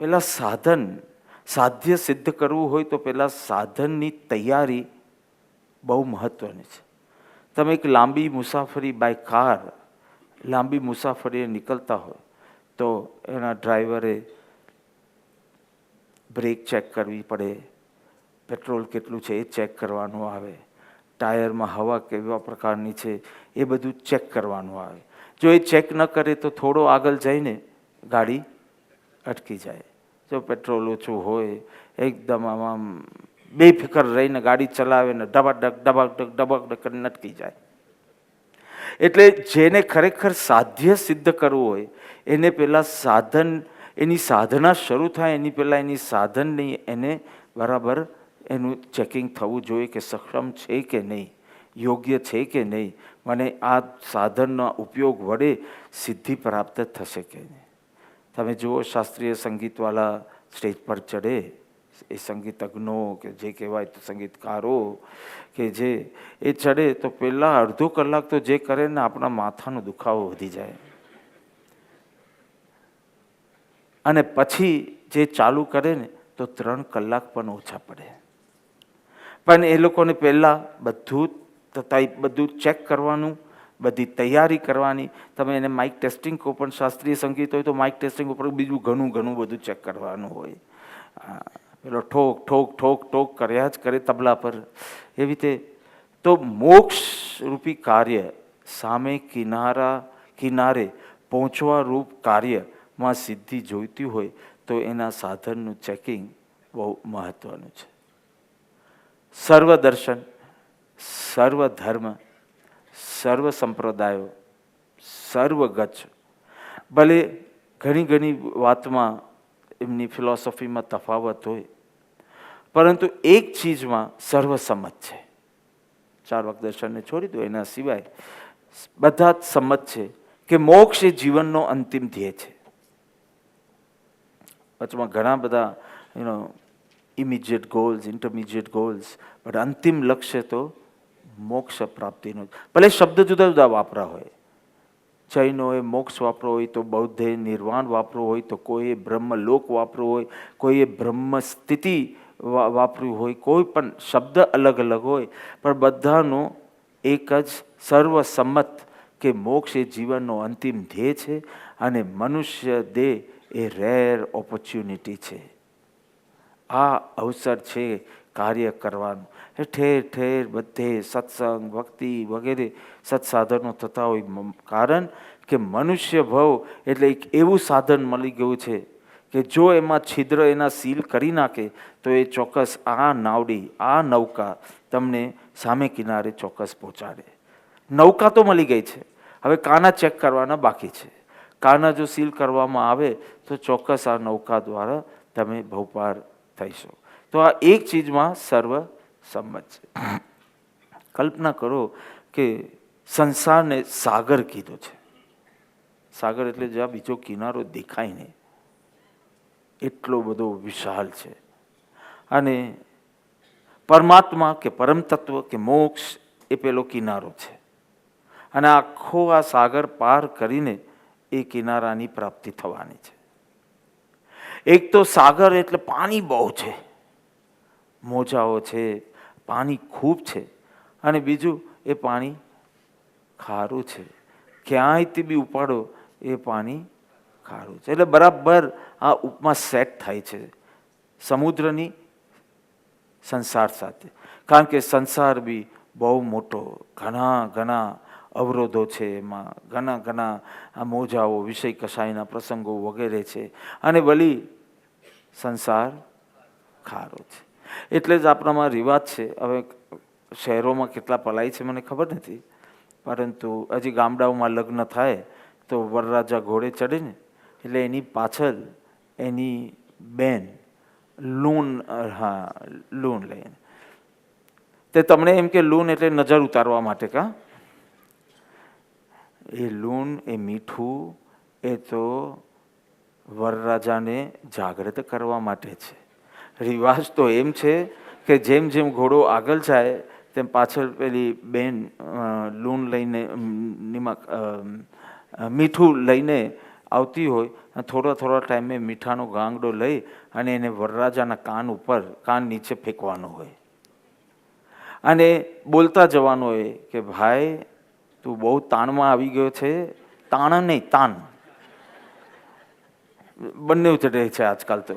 પેલા સાધ્ય સિદ્ધ કરવું હોય તો પેલા સાધનની તૈયારી બહુ મહત્વની છે. તમે એક લાંબી મુસાફરી બાય કાર લાંબી મુસાફરીએ નીકળતા હોય તો એના ડ્રાઈવરે બ્રેક ચેક કરવી પડે, પેટ્રોલ કેટલું છે એ ચેક કરવાનું આવે, ટાયરમાં હવા કેવા પ્રકારની છે એ બધું ચેક કરવાનું આવે. જો એ ચેક ન કરે તો થોડો આગળ જઈને ગાડી અટકી જાય. જો પેટ્રોલ ઓછું હોય, એકદમ આમ બેફિકર રહીને ગાડી ચલાવે ને ડબક કરીને અટકી જાય. એટલે જેને ખરેખર સાધ્ય સિદ્ધ કરવું હોય એને પહેલાં સાધન, એની સાધના શરૂ થાય એની પહેલાં એની સાધનની એને બરાબર એનું ચેકિંગ થવું જોઈએ કે સક્ષમ છે કે નહીં, યોગ્ય છે કે નહીં, મને આ સાધનના ઉપયોગ વડે સિદ્ધિ પ્રાપ્ત થશે કે નહીં. તમે જુઓ શાસ્ત્રીય સંગીતવાળા સ્ટેજ પર ચડે, એ સંગીતજ્ઞો કે જે કહેવાય તો સંગીતકારો કે જે એ ચડે તો પહેલાં અડધો કલાક તો જે કરે ને આપણા માથાનો દુખાવો વધી જાય, અને પછી જે ચાલુ કરે ને તો 3 કલાક પણ ઓછા પડે. પણ એ લોકોને પહેલાં બધું ચેક કરવાનું, બધી તૈયારી કરવાની. તમે એને માઇક ટેસ્ટિંગ કહો, પણ શાસ્ત્રીય સંગીત હોય તો માઇક ટેસ્ટિંગ ઉપર બીજું ઘણું બધું ચેક કરવાનું હોય. પેલો ઠોક ઠોક ઠોક ઠોક કર્યા જ કરે તબલા પર. એવી રીતે તો મોક્ષ રૂપી કાર્ય સામે કિનારે પહોંચવા રૂપ કાર્યમાં સિદ્ધિ જોઈતી હોય તો એના સાધનનું ચેકિંગ બહુ મહત્વનું છે. સર્વ દર્શન, સર્વ ધર્મ, સર્વ સંપ્રદાયો, સર્વ ગચ્છ, ભલે ઘણી વાતમાં એમની ફિલોસોફીમાં તફાવત હોય, પરંતુ એક ચીજમાં સર્વસંમત છે. 4 વાક દર્શનને છોડી દો, એના સિવાય બધા જ સંમત છે કે મોક્ષ એ જીવનનો અંતિમ ધ્યેય છે. વચમાં ઘણા બધા ઇમિડિયેટ ગોલ્સ, ઇન્ટરમિડિયેટ ગોલ્સ, પણ અંતિમ લક્ષ્ય તો મોક્ષ પ્રાપ્તિનો. ભલે શબ્દ જુદા જુદા વાપરા હોય, જૈનોએ મોક્ષ વાપરો હોય તો બૌદ્ધે નિર્વાણ વાપરો હોય તો કોઈએ બ્રહ્મલોક વાપરો હોય, કોઈએ બ્રહ્મ સ્થિતિ વાપર્યું હોય, કોઈ પણ શબ્દ અલગ અલગ હોય, પણ બધાનો એક જ સર્વસંમત કે મોક્ષ એ જીવનનો અંતિમ ધ્યેય છે અને મનુષ્ય દેહ એ રેર ઓપોર્ચ્યુનિટી છે. આ અવસર છે કાર્ય કરવાનું. ઠેર ઠેર બધે સત્સંગ, ભક્તિ વગેરે સત્સાધનો થતા હોય, કારણ કે મનુષ્ય ભવ એટલે એક એવું સાધન મળી ગયું છે કે જો એમાં છિદ્ર એના સીલ કરી નાખે તો એ ચોક્કસ આ નાવડી, આ નૌકા તમને સામે કિનારે ચોક્કસ પહોંચાડે. નૌકા તો મળી ગઈ છે, હવે કાના ચેક કરવાના બાકી છે. કાના જો સીલ કરવામાં આવે તો ચોક્કસ આ નૌકા દ્વારા તમે ભવપાર થઈશો. તો આ એક ચીજમાં સર્વ સંમત છે. કલ્પના કરો કે સંસારને સાગર કીધો છે. સાગર એટલે જ્યાં બીજો કિનારો દેખાય નહીં, એટલો બધો વિશાળ છે. અને પરમાત્મા કે પરમ તત્વ કે મોક્ષ એ પેલો કિનારો છે, અને આખો આ સાગર પાર કરીને એ કિનારાની પ્રાપ્તિ થવાની છે. એક તો સાગર એટલે પાણી બહુ છે, મોજાઓ છે, પાણી ખૂબ છે, અને બીજું એ પાણી ખારું છે. ક્યાંયથી બી ઉપાડો એ પાણી ખારું છે. એટલે બરાબર આ ઉપમા સેટ થાય છે સમુદ્રની સંસાર સાથે, કારણ કે સંસાર બી બહુ મોટો, ઘણા અવરોધો છે, એમાં ઘણા આ મોજાઓ, વિષય કસાયના પ્રસંગો વગેરે છે, અને વળી સંસાર ખારો છે. એટલે જ આપણામાં રિવાજ છે, હવે શહેરોમાં કેટલા પલાય છે મને ખબર નથી, પરંતુ હજી ગામડાઓમાં લગ્ન થાય તો વરરાજા ઘોડે ચડે ને એટલે એની પાછળ એની બેન લૂણ લઈને, તે તમને એમ કે લૂણ એટલે નજર ઉતારવા માટે, કા એ લૂણ એ મીઠું એ તો વરરાજાને જાગૃત કરવા માટે છે. રિવાજ તો એમ છે કે જેમ જેમ ઘોડો આગળ જાય તેમ પાછળ પેલી બેન લૂણ લઈને મીઠું લઈને આવતી હોય અને થોડા થોડા ટાઈમે મીઠાનો ગાંગડો લઈ અને એને વરરાજાના કાન નીચે ફેંકવાનો હોય અને બોલતા જવાનું હોય કે ભાઈ તું બહુ તાણમાં આવી ગયો છે. તાણ નહીં, તાન બંને રહે છે આજકાલ તો.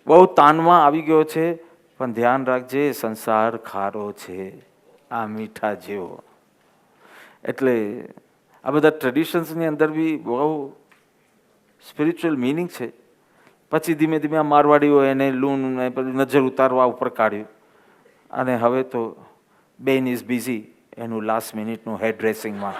બહુ તાનમાં આવી ગયો છે, પણ ધ્યાન રાખજે સંસાર ખારો છે, આ મીઠા જેવો. એટલે આ બધા ટ્રેડિશન્સની અંદર બી બહુ સ્પિરિચ્યુઅલ મિનિંગ છે. પછી ધીમે ધીમે આ મારવાડીઓ એને લૂણ ને નજર ઉતારવા ઉપર કાઢ્યું અને હવે તો બેન ઇઝ બિઝી એનું લાસ્ટ મિનિટનું હેર ડ્રેસિંગમાં.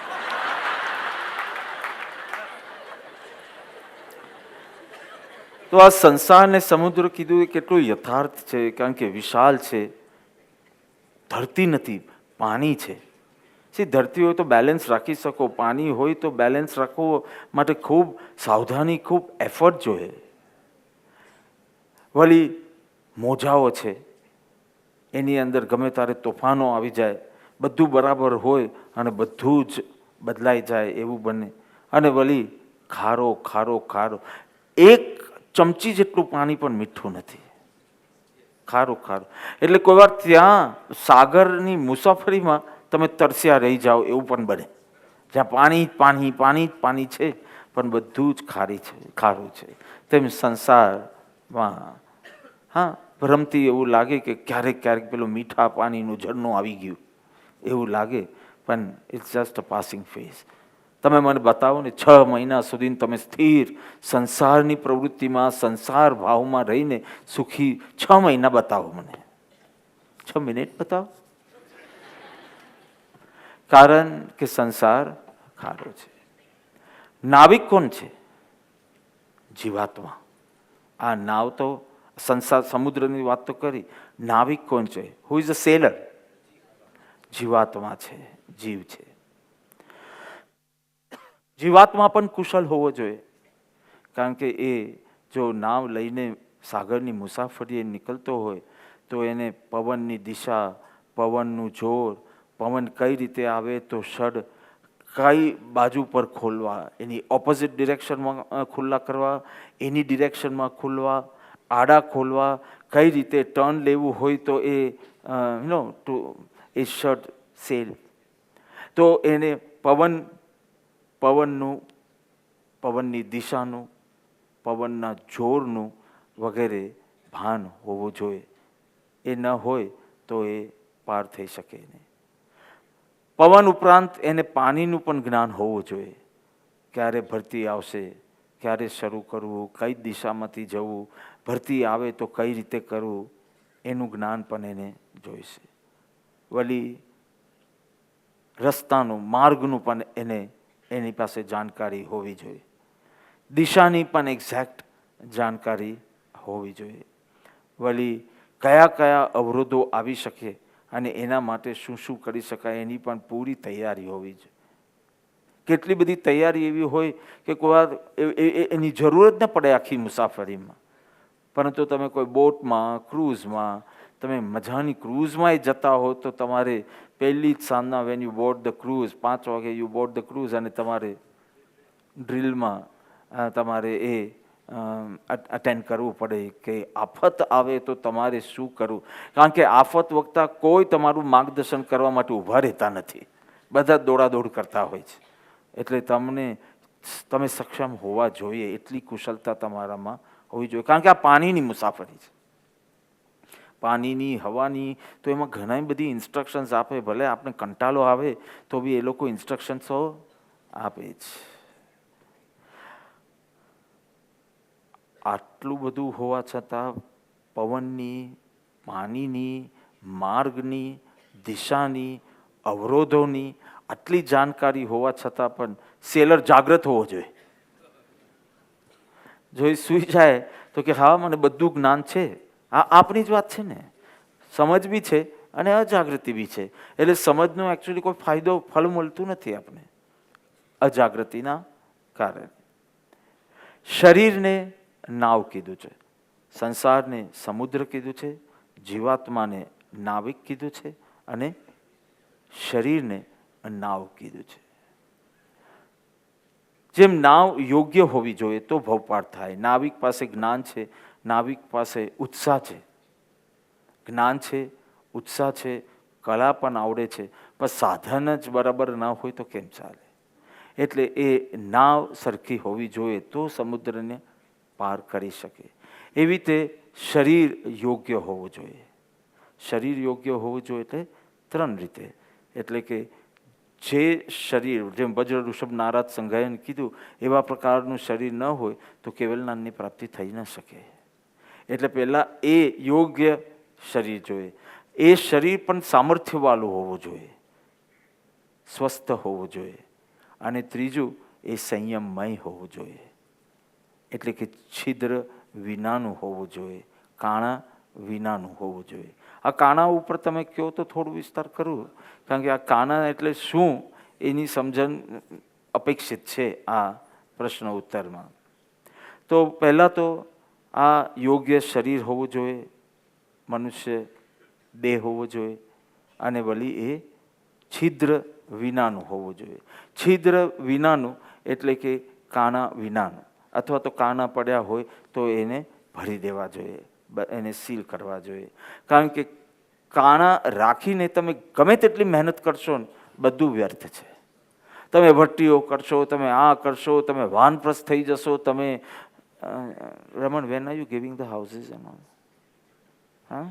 તો આ સંસાર ને સમુદ્ર કીધું એ કેટલું યથાર્થ છે, કારણ કે વિશાળ છે. ધરતી નથી, પાણી છે. ધરતી હોય તો બેલેન્સ રાખી શકો, પાણી હોય તો બેલેન્સ રાખવો માટે ખૂબ સાવધાની, ખૂબ એફર્ટ જોઈએ. વળી મોજાઓ છે, એની અંદર ગમે ત્યારે તોફાનો આવી જાય, બધું બરાબર હોય અને બધું જ બદલાઈ જાય એવું બને. અને વળી ખારો ખારો ખારો, એક ચમચી જેટલું પાણી પણ મીઠું નથી, ખારું ખારું. એટલે કોઈ વાર ત્યાં સાગરની મુસાફરીમાં તમે તરસ્યા રહી જાઓ એવું પણ બને, જ્યાં પાણી પાણી પાણી પાણી છે પણ બધું જ ખારું છે. તેમ સંસારમાં ભ્રમથી એવું લાગે કે ક્યારેક ક્યારેક પેલું મીઠા પાણીનું ઝરણું આવી ગયું એવું લાગે, પણ it's just a passing phase. તમે મને બતાવો ને 6 મહિના સુધી તમે સ્થિર સંસારની પ્રવૃત્તિમાં, સંસાર ભાવમાં રહીને સુખી 6 મહિના બતાવો મને, 6 મિનિટ બતાવો. કારણ કે સંસાર ખારો છે. નાવિક કોણ છે? જીવાત્મા. આ નાવ તો સંસાર સમુદ્રની વાત તો કરી, નાવિક કોણ છે? Who is a sailor? જીવાત્મા છે, જીવ છે. જીવાત્મા પણ કુશળ હોવો જોઈએ, કારણ કે એ જો નાવ લઈને સાગરની મુસાફરીએ નીકળતો હોય તો એને પવનની દિશા, પવનનું જોર, પવન કઈ રીતે આવે તો ષડ કઈ બાજુ પર ખોલવા, એની ઓપોઝિટ ડિરેક્શનમાં ખુલ્લા કરવા, એની ડિરેક્શનમાં ખુલવા, આડા ખોલવા, કઈ રીતે ટર્ન લેવું હોય તો એ એ ષડ સેલ. તો એને પવનનું, પવનની દિશાનું, પવનના જોરનું વગેરે ભાન હોવું જોઈએ. એ ન હોય તો એ પાર થઈ શકે નહીં. પવન ઉપરાંત એને પાણીનું પણ જ્ઞાન હોવું જોઈએ. ક્યારે ભરતી આવશે, ક્યારે શરૂ કરવું, કઈ દિશામાંથી જવું, ભરતી આવે તો કઈ રીતે કરવું, એનું જ્ઞાન પણ એને જોઈશે. વળી રસ્તાનું, માર્ગનું પણ એની પાસે જાણકારી હોવી જોઈએ. દિશાની પણ એક્ઝેક્ટ જાણકારી હોવી જોઈએ. વળી કયા કયા અવરોધો આવી શકે અને એના માટે શું શું કરી શકાય એની પણ પૂરી તૈયારી હોવી જોઈએ. કેટલી બધી તૈયારી એવી હોય કે કોઈ વાર એની જરૂર જ ન પડે આખી મુસાફરીમાં, પરંતુ તમે કોઈ બોટમાં, ક્રૂઝમાં, તમે મજાની ક્રૂઝમાં જતા હો તો તમારે પહેલી જ સાંજના when you board the cruise, 5 વાગે યુ બોર્ડ ધ ક્રૂઝ, અને તમારે ડ્રીલમાં તમારે એ અટેન્ડ કરવું પડે કે આફત આવે તો તમારે શું કરવું. કારણ કે આફત વખતે કોઈ તમારું માર્ગદર્શન કરવા માટે ઊભા રહેતા નથી, બધા દોડાદોડ કરતા હોય છે. એટલે તમે સક્ષમ હોવા જોઈએ, એટલી કુશળતા તમારામાં હોવી જોઈએ. કારણ કે આ પાણીની મુસાફરી છે, પાણીની, હવાની, તો એમાં ઘણી બધી ઇન્સ્ટ્રક્શન્સ આપે. ભલે આપણે કંટાળો આવે તો બી એ લોકો ઇન્સ્ટ્રક્શન્સો આપે જ. આટલું બધું હોવા છતાં પવનની, પાણીની, માર્ગની, દિશાની, અવરોધોની આટલી જાણકારી હોવા છતાં પણ સેલર જાગૃત હોવો જોઈએ. જો એ સૂઈ જાય તો કે હા મને બધું જ્ઞાન છે, આ આપણી જ વાત છે ને. સમજ બી છે અને અજાગૃતિ બી છે. એટલે સમજનો એકચ્યુઅલી કોઈ ફળ મળતું નથી આપણે, અજાગૃતિના કારણે. શરીરને નાવ કીધું છે, સંસારને સમુદ્ર કીધું છે, જીવાત્માને નાવિક કીધું છે અને શરીરને નાવ કીધું છે. જેમ નાવ યોગ્ય હોવી જોઈએ તો ભવપાર થાય. નાવિક પાસે જ્ઞાન છે, નાવિક પાસે ઉત્સાહ છે, જ્ઞાન છે, ઉત્સાહ છે, કલા પણ આવડે છે, પણ સાધન જ બરાબર ના હોય તો કેમ ચાલે? એટલે એ નાવ સરખી હોવી જોઈએ તો સમુદ્રને પાર કરી શકે. એવી રીતે શરીર યોગ્ય હોવું જોઈએ. શરીર યોગ્ય હોવું જોઈએ એટલે 3 રીતે. એટલે કે જે શરીર, જેમ વજ્ર ઋષભ નારદ સંગાયન કીધું, એવા પ્રકારનું શરીર ન હોય તો કેવલ જ્ઞાનની પ્રાપ્તિ થઈ ન શકે. એટલે પહેલાં એ યોગ્ય શરીર જોઈએ. એ શરીર પણ સામર્થ્યવાળું હોવું જોઈએ, સ્વસ્થ હોવું જોઈએ. અને ત્રીજું, એ સંયમમય હોવું જોઈએ. એટલે કે છિદ્ર વિનાનું હોવું જોઈએ, કાણા વિનાનું હોવું જોઈએ. આ કાણા ઉપર તમે કહો તો થોડું વિસ્તાર કરું, કારણ કે આ કાણા એટલે શું એની સમજણ અપેક્ષિત છે આ પ્રશ્ન ઉત્તરમાં. તો પહેલાં તો આ યોગ્ય શરીર હોવું જોઈએ, મનુષ્ય દેહ હોવો જોઈએ, અને વળી એ છિદ્ર વિનાનું હોવું જોઈએ. છિદ્ર વિનાનું એટલે કે કાણા વિનાનું, અથવા તો કાણા પડ્યા હોય તો એને ભરી દેવા જોઈએ, એને સીલ કરવા જોઈએ. કારણ કે કાણા રાખીને તમે ગમે તેટલી મહેનત કરશો ને બધું વ્યર્થ છે. તમે ભટ્ટીઓ કરશો, તમે આ કરશો, તમે વાનપ્રસ્થ થઈ જશો, તમે Raman, when are you giving the houses and all? હા,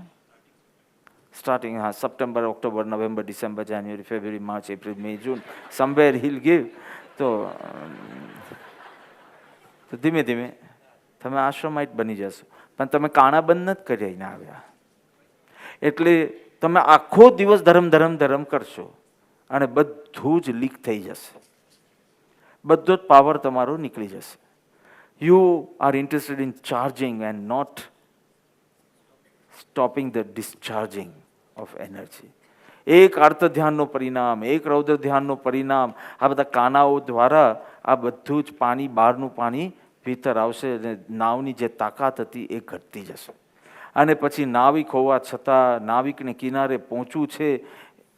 starting September, October, November, December, January, February, March, April, May, June, somewhere he'll give. તો ધીમે ધીમે તમે આશ્રમાઇટ બની જશો, પણ તમે કાણા બંધ નથી કરીને આવ્યા. એટલે તમે આખો દિવસ ધર્મ ધર્મ ધર્મ કરશો અને બધું જ લીક થઈ જશે, બધો જ પાવર તમારો નીકળી જશે. You are interested in charging and not stopping the discharging of energy. એક આર્ત ધ્યાનનો પરિણામ, એક રૌદ્ર ધ્યાનનો પરિણામ, આ બધા કાનાઓ દ્વારા આ બધું જ પાણી, બહારનું પાણી ભીતર આવશે અને નાવની જે તાકાત હતી એ ઘટતી જશે. અને પછી નાવિક હોવા છતાં, નાવિકને કિનારે પહોંચવું છે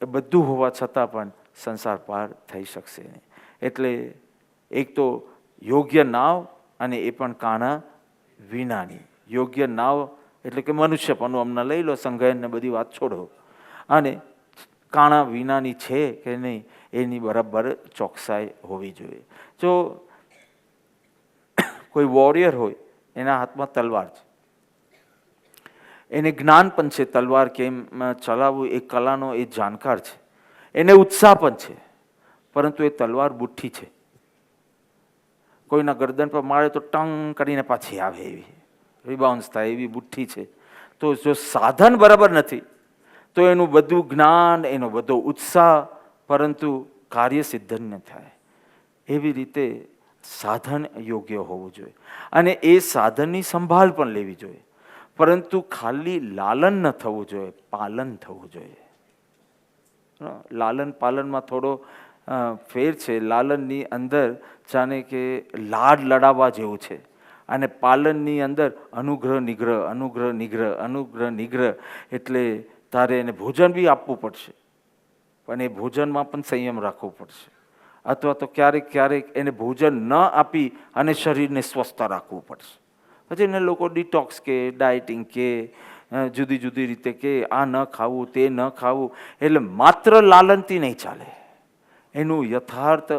એ બધું હોવા છતાં પણ સંસાર પાર થઈ શકશે નહીં. એટલે એક તો યોગ્ય નાવ, અને એ પણ કાણા વિનાની. યોગ્ય નાવ એટલે કે મનુષ્યપણું અમને લઈ લો, સંગાયનને બધી વાત છોડો, અને કાણા વિનાની છે કે નહીં એની બરાબર ચોકસાઈ હોવી જોઈએ. જો કોઈ વોરિયર હોય, એના હાથમાં તલવાર છે, એને જ્ઞાન પણ છે તલવાર કેમ ચલાવવું એ કલાનો એ જાણકાર છે, એને ઉત્સાહ પણ છે, પરંતુ એ તલવાર બુઠ્ઠી છે. કોઈના ગરદન પર મારે તો ટંગ કરીને પાછી આવે, એવી રિબાઉન્સ થાય એવી બુઠ્ઠી છે. તો જો સાધન બરાબર નથી તો એનું બધું જ્ઞાન, એનો બધો ઉત્સાહ, પરંતુ કાર્ય સિદ્ધ ન થાય. એવી રીતે સાધન યોગ્ય હોવું જોઈએ, અને એ સાધનની સંભાળ પણ લેવી જોઈએ, પરંતુ ખાલી લાલન ન થવું જોઈએ, પાલન થવું જોઈએ. લાલન પાલનમાં થોડો ફેર છે. લાલનની અંદર જાણે કે લાડ લડાવવા જેવું છે, અને પાલનની અંદર અનુગ્રહ નિગ્રહ, અનુગ્રહ નિગ્રહ, અનુગ્રહ નિગ્રહ. એટલે તારે એને ભોજન બી આપવું પડશે, પણ એ ભોજનમાં પણ સંયમ રાખવો પડશે, અથવા તો ક્યારેક ક્યારેક એને ભોજન ન આપી અને શરીરને સ્વસ્થ રાખવું પડશે. પછી એને લોકો ડિટોક્સ કે, ડાયટિંગ કે, જુદી જુદી રીતે કે આ ન ખાવું, તે ન ખાવું. એટલે માત્ર લાલનથી નહીં ચાલે, એનું યથાર્થ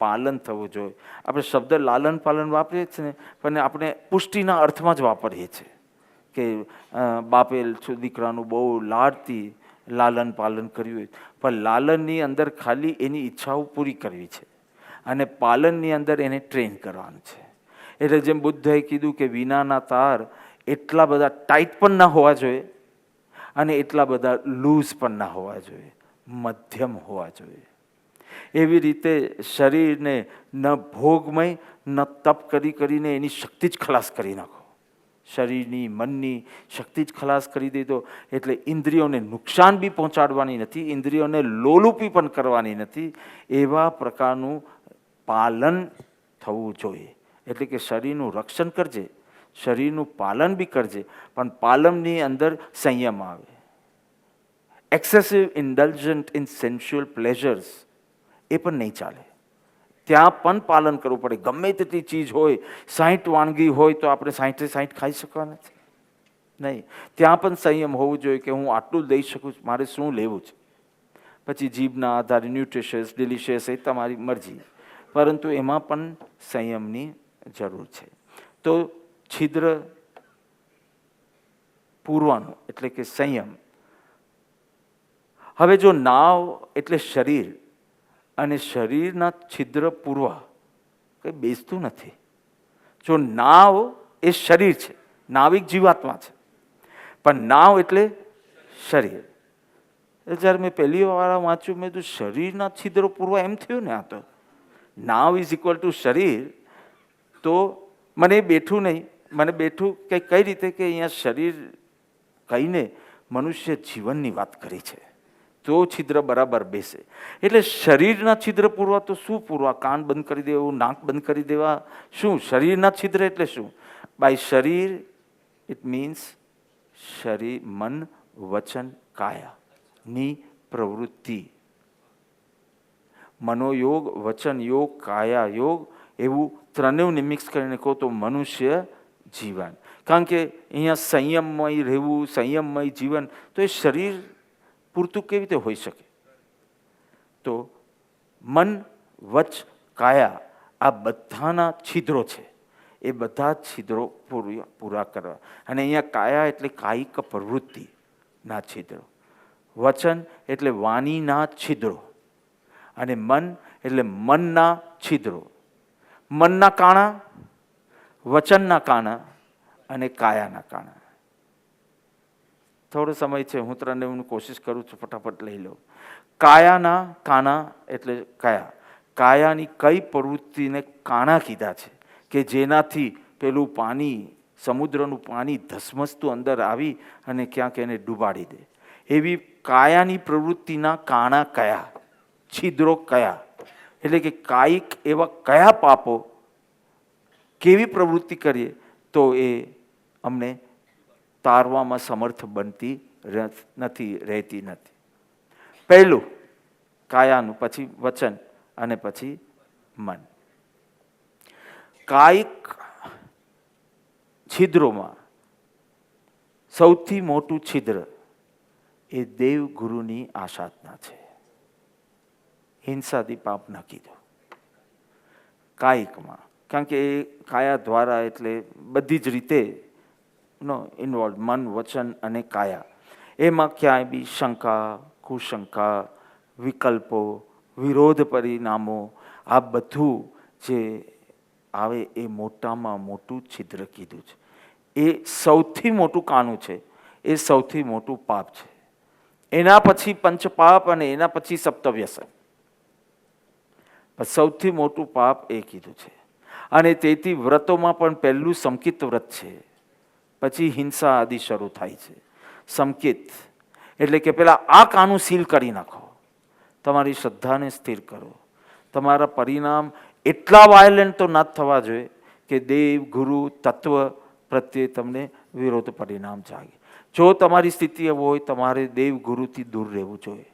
પાલન થવું જોઈએ. આપણે શબ્દ લાલન પાલન વાપરીએ છીએ ને, પણ આપણે પુષ્ટિના અર્થમાં જ વાપરીએ છીએ કે બાપે દીકરાનું બહુ લાડથી લાલન પાલન કર્યું. પણ લાલનની અંદર ખાલી એની ઈચ્છાઓ પૂરી કરવી છે, અને પાલનની અંદર એને ટ્રેન કરવાનું છે. એટલે જેમ બુદ્ધએ કીધું કે વિનાના તાર એટલા બધા ટાઈટ પણ ના હોવા જોઈએ, અને એટલા બધા લૂઝ પણ ના હોવા જોઈએ, મધ્યમ હોવા જોઈએ. એવી રીતે શરીરને ન ભોગમય ન તપ કરી કરીને એની શક્તિ જ ખલાસ કરી નાખો. શરીરની, મનની શક્તિ જ ખલાસ કરી દીધો એટલે ઇન્દ્રિયોને નુકસાન બી પહોંચાડવાની નથી, ઇન્દ્રિયોને લોલુપી પણ કરવાની નથી. એવા પ્રકારનું પાલન થવું જોઈએ. એટલે કે શરીરનું રક્ષણ કરજે, શરીરનું પાલન બી કરજે, પણ પાલનની અંદર સંયમ આવે. એક્સેસિવ ઇન્ડલ્જન્ટ ઇન સેન્સ્યુઅલ પ્લેઝર્સ એ પણ નહીં ચાલે. ત્યાં પણ પાલન કરવું પડે. ગમે તેટલી ચીજ હોય, 60 વાનગી હોય તો આપણે 60 ખાઈ શકવા નથી, નહીં. ત્યાં પણ સંયમ હોવું જોઈએ કે હું આટલું લઈ શકું છું, મારે શું લેવું છે. પછી જીભના આધારે ન્યુટ્રિશિયસ, ડિલિશિયસ એ તમારી મરજી, પરંતુ એમાં પણ સંયમની જરૂર છે. તો છિદ્ર પૂરવાનું એટલે કે સંયમ. હવે જો નાવ એટલે શરીર, અને શરીરના છિદ્ર પૂરવા કંઈ બેસતું નથી. જો નાવ એ શરીર છે, નાવિક જીવાત્મા છે, પણ નાવ એટલે શરીર. જ્યારે મેં પહેલી વાર વાંચ્યું, મેં તો શરીરના છિદ્રો પૂરવા એમ થયું ને, આ તો નાવ ઇઝ ઇક્વલ ટુ શરીર. તો મને બેઠું નહીં, મને બેઠું કે કઈ રીતે કે અહીંયા શરીર કહીને મનુષ્ય જીવનની વાત કરી છે, તો છિદ્ર બરાબર બેસે. એટલે શરીરના છિદ્ર પૂરવા તો શું પૂરવા? કાન બંધ કરી દેવું, નાક બંધ કરી દેવા, શું? શરીરના છિદ્ર એટલે શું? બાય શરીર ઇટ મીન્સ શરીર, મન, વચન, કાયા ની પ્રવૃત્તિ. મનોયોગ, વચન યોગ, કાયા યોગ, એવું ત્રણેયને મિક્સ કરીને કહો તો મનુષ્ય જીવન. કારણ કે અહીંયા સંયમમય રહેવું, સંયમમય જીવન, તો એ શરીર પૂરતું કેવી રીતે હોઈ શકે? તો મન, વચ, કાયા આ બધાના છિદ્રો છે, એ બધા છિદ્રો પૂરા કરવા. અને અહીંયા કાયા એટલે કાયિક પ્રવૃત્તિના છિદ્રો, વચન એટલે વાણીના છિદ્રો, અને મન એટલે મનના છિદ્રો. મનના કાણા, વચનના કાણા અને કાયાના કાણા. થોડો સમય છે, હું ત્રણને હું કોશિશ કરું છું, ફટાફટ લઈ લો. કાયાના કાણા એટલે કયા? કાયાની કઈ પ્રવૃત્તિને કાણા કીધા છે કે જેનાથી પેલું પાણી, સમુદ્રનું પાણી ધસમસતું અંદર આવી અને ક્યાંક એને ડૂબાડી દે. એવી કાયાની પ્રવૃત્તિના કાણા કયા? છિદ્રો કયા? એટલે કે કાયિક એવા કયા પાપો, કેવી પ્રવૃત્તિ કરીએ તો એ અમને તારવામાં સમર્થ બનતી રહેતી નથી. પહેલું કાયાનું, પછી વચન અને પછી મન. કાયિક છિદ્રોમાં સૌથી મોટું છિદ્ર એ દેવગુરુની આસાધના છે. હિંસાદી પાપ ના કીધું કાયિકમાં, કારણ કે એ કાયા દ્વારા એટલે બધી જ રીતે ઇન્વોલ્વ, મન, વચન અને કાયા. એમાં ક્યાંય બી શંકા, કુશંકા, વિકલ્પો, વિરોધ પરિણામો, આ બધું જે આવે એ મોટામાં મોટું છિદ્ર કીધું છે. એ સૌથી મોટું કાણું છે, એ સૌથી મોટું પાપ છે. એના પછી પંચપાપ અને એના પછી સપ્તવ્યસન. સૌથી મોટું પાપ એ કીધું છે. અને તેથી વ્રતોમાં પણ પહેલું સંકિત વ્રત છે, પછી હિંસા આદિ શરૂ થાય છે. સંકિત એટલે કે પેલા આ કાનું સીલ કરી નાખો, તમારી શ્રદ્ધાને સ્થિર કરો. તમારા પરિણામ એટલા વાયલન્ટ તો ના થવા જોઈએ કે દેવ, ગુરુ, તત્વ પ્રત્યે તમને વિરોધ પરિણામ જાગે. જો તમારી સ્થિતિ એવું હોય, તમારે દેવ ગુરુથી દૂર રહેવું જોઈએ,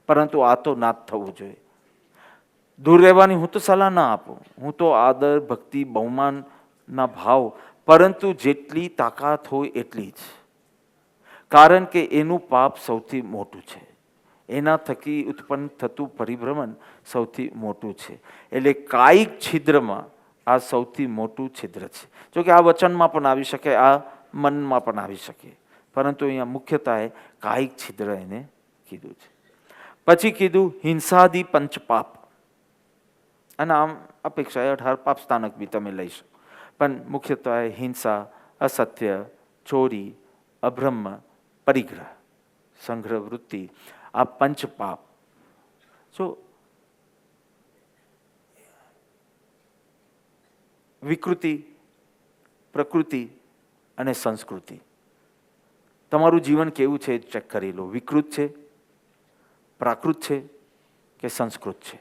પરંતુ આ તો ના થવું જોઈએ. દૂર રહેવાની હું તો સલાહ ના આપું, હું તો આદર, ભક્તિ, બહુમાનના ભાવ, પરંતુ જેટલી તાકાત હોય એટલી જ. કારણ કે એનું પાપ સૌથી મોટું છે, એના થકી ઉત્પન્ન થતું પરિભ્રમણ સૌથી મોટું છે. એટલે કાયિક છિદ્રમાં આ સૌથી મોટું છિદ્ર છે. જો કે આ વચનમાં પણ આવી શકે, આ મનમાં પણ આવી શકે, પરંતુ અહીંયા મુખ્યતઃ કાયિક છિદ્ર એને કીધું છે. પછી કીધું હિંસાદી પંચપાપ, અને આમ અપેક્ષા 18 પાપ સ્થાનક બી તમે લઈ શકો, પણ મુખ્યત્વે હિંસા, અસત્ય, ચોરી, અબ્રહ્મ, પરિગ્રહ, સંગ્રહ વૃત્તિ, આ પંચપાપ. જો વિકૃતિ, પ્રકૃતિ અને સંસ્કૃતિ, તમારું જીવન કેવું છે ચેક કરી લો. વિકૃત છે, પ્રાકૃત છે કે સંસ્કૃત છે?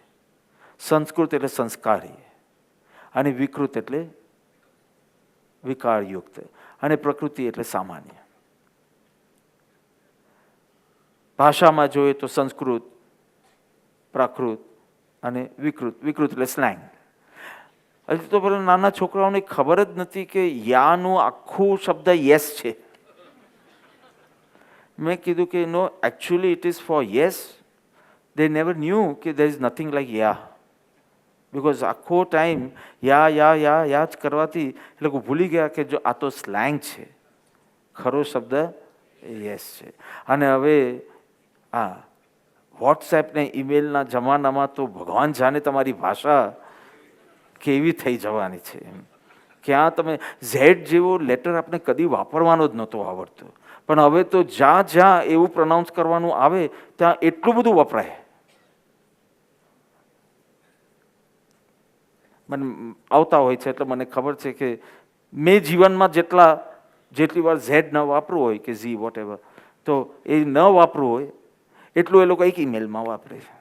સંસ્કૃત એટલે સંસ્કારી, અને વિકૃત એટલે વિકારયુક્ત, અને પ્રકૃતિ એટલે સામાન્ય. ભાષામાં જોઈએ તો સંસ્કૃત, પ્રાકૃત અને વિકૃત. વિકૃત એટલે સ્લેંગ. હજી તો પેલા નાના છોકરાઓને ખબર જ નથી કે યાનું આખું શબ્દ યસ છે. મેં કીધું કે no, actually it is for yes. They never knew કે there is nothing like yeah. Because આખો time yeah yeah yeah yeah જ કરવાથી એ લોકો ભૂલી ગયા કે જો આ તો સ્લેંગ છે, ખરો શબ્દ યસ છે. અને હવે આ વોટ્સએપ ને ઈમેલના જમાનામાં તો ભગવાન જાણે તમારી ભાષા કેવી થઈ જવાની છે. ક્યાં તમે ઝેડ જેવો લેટર આપણે કદી વાપરવાનો જ નહોતો આવડતો, પણ હવે તો જ્યાં જ્યાં એવું પ્રોનાઉન્સ કરવાનું આવે ત્યાં એટલું બધું વપરાય. મને આવતા હોય છે એટલે મને ખબર છે કે મેં જીવનમાં જેટલી વાર ઝેડ ન વાપરવું હોય કે ઝી વોટ એવર, તો એ ન વાપરવું હોય એટલું એ લોકો એક ઈમેલમાં વાપરે છે.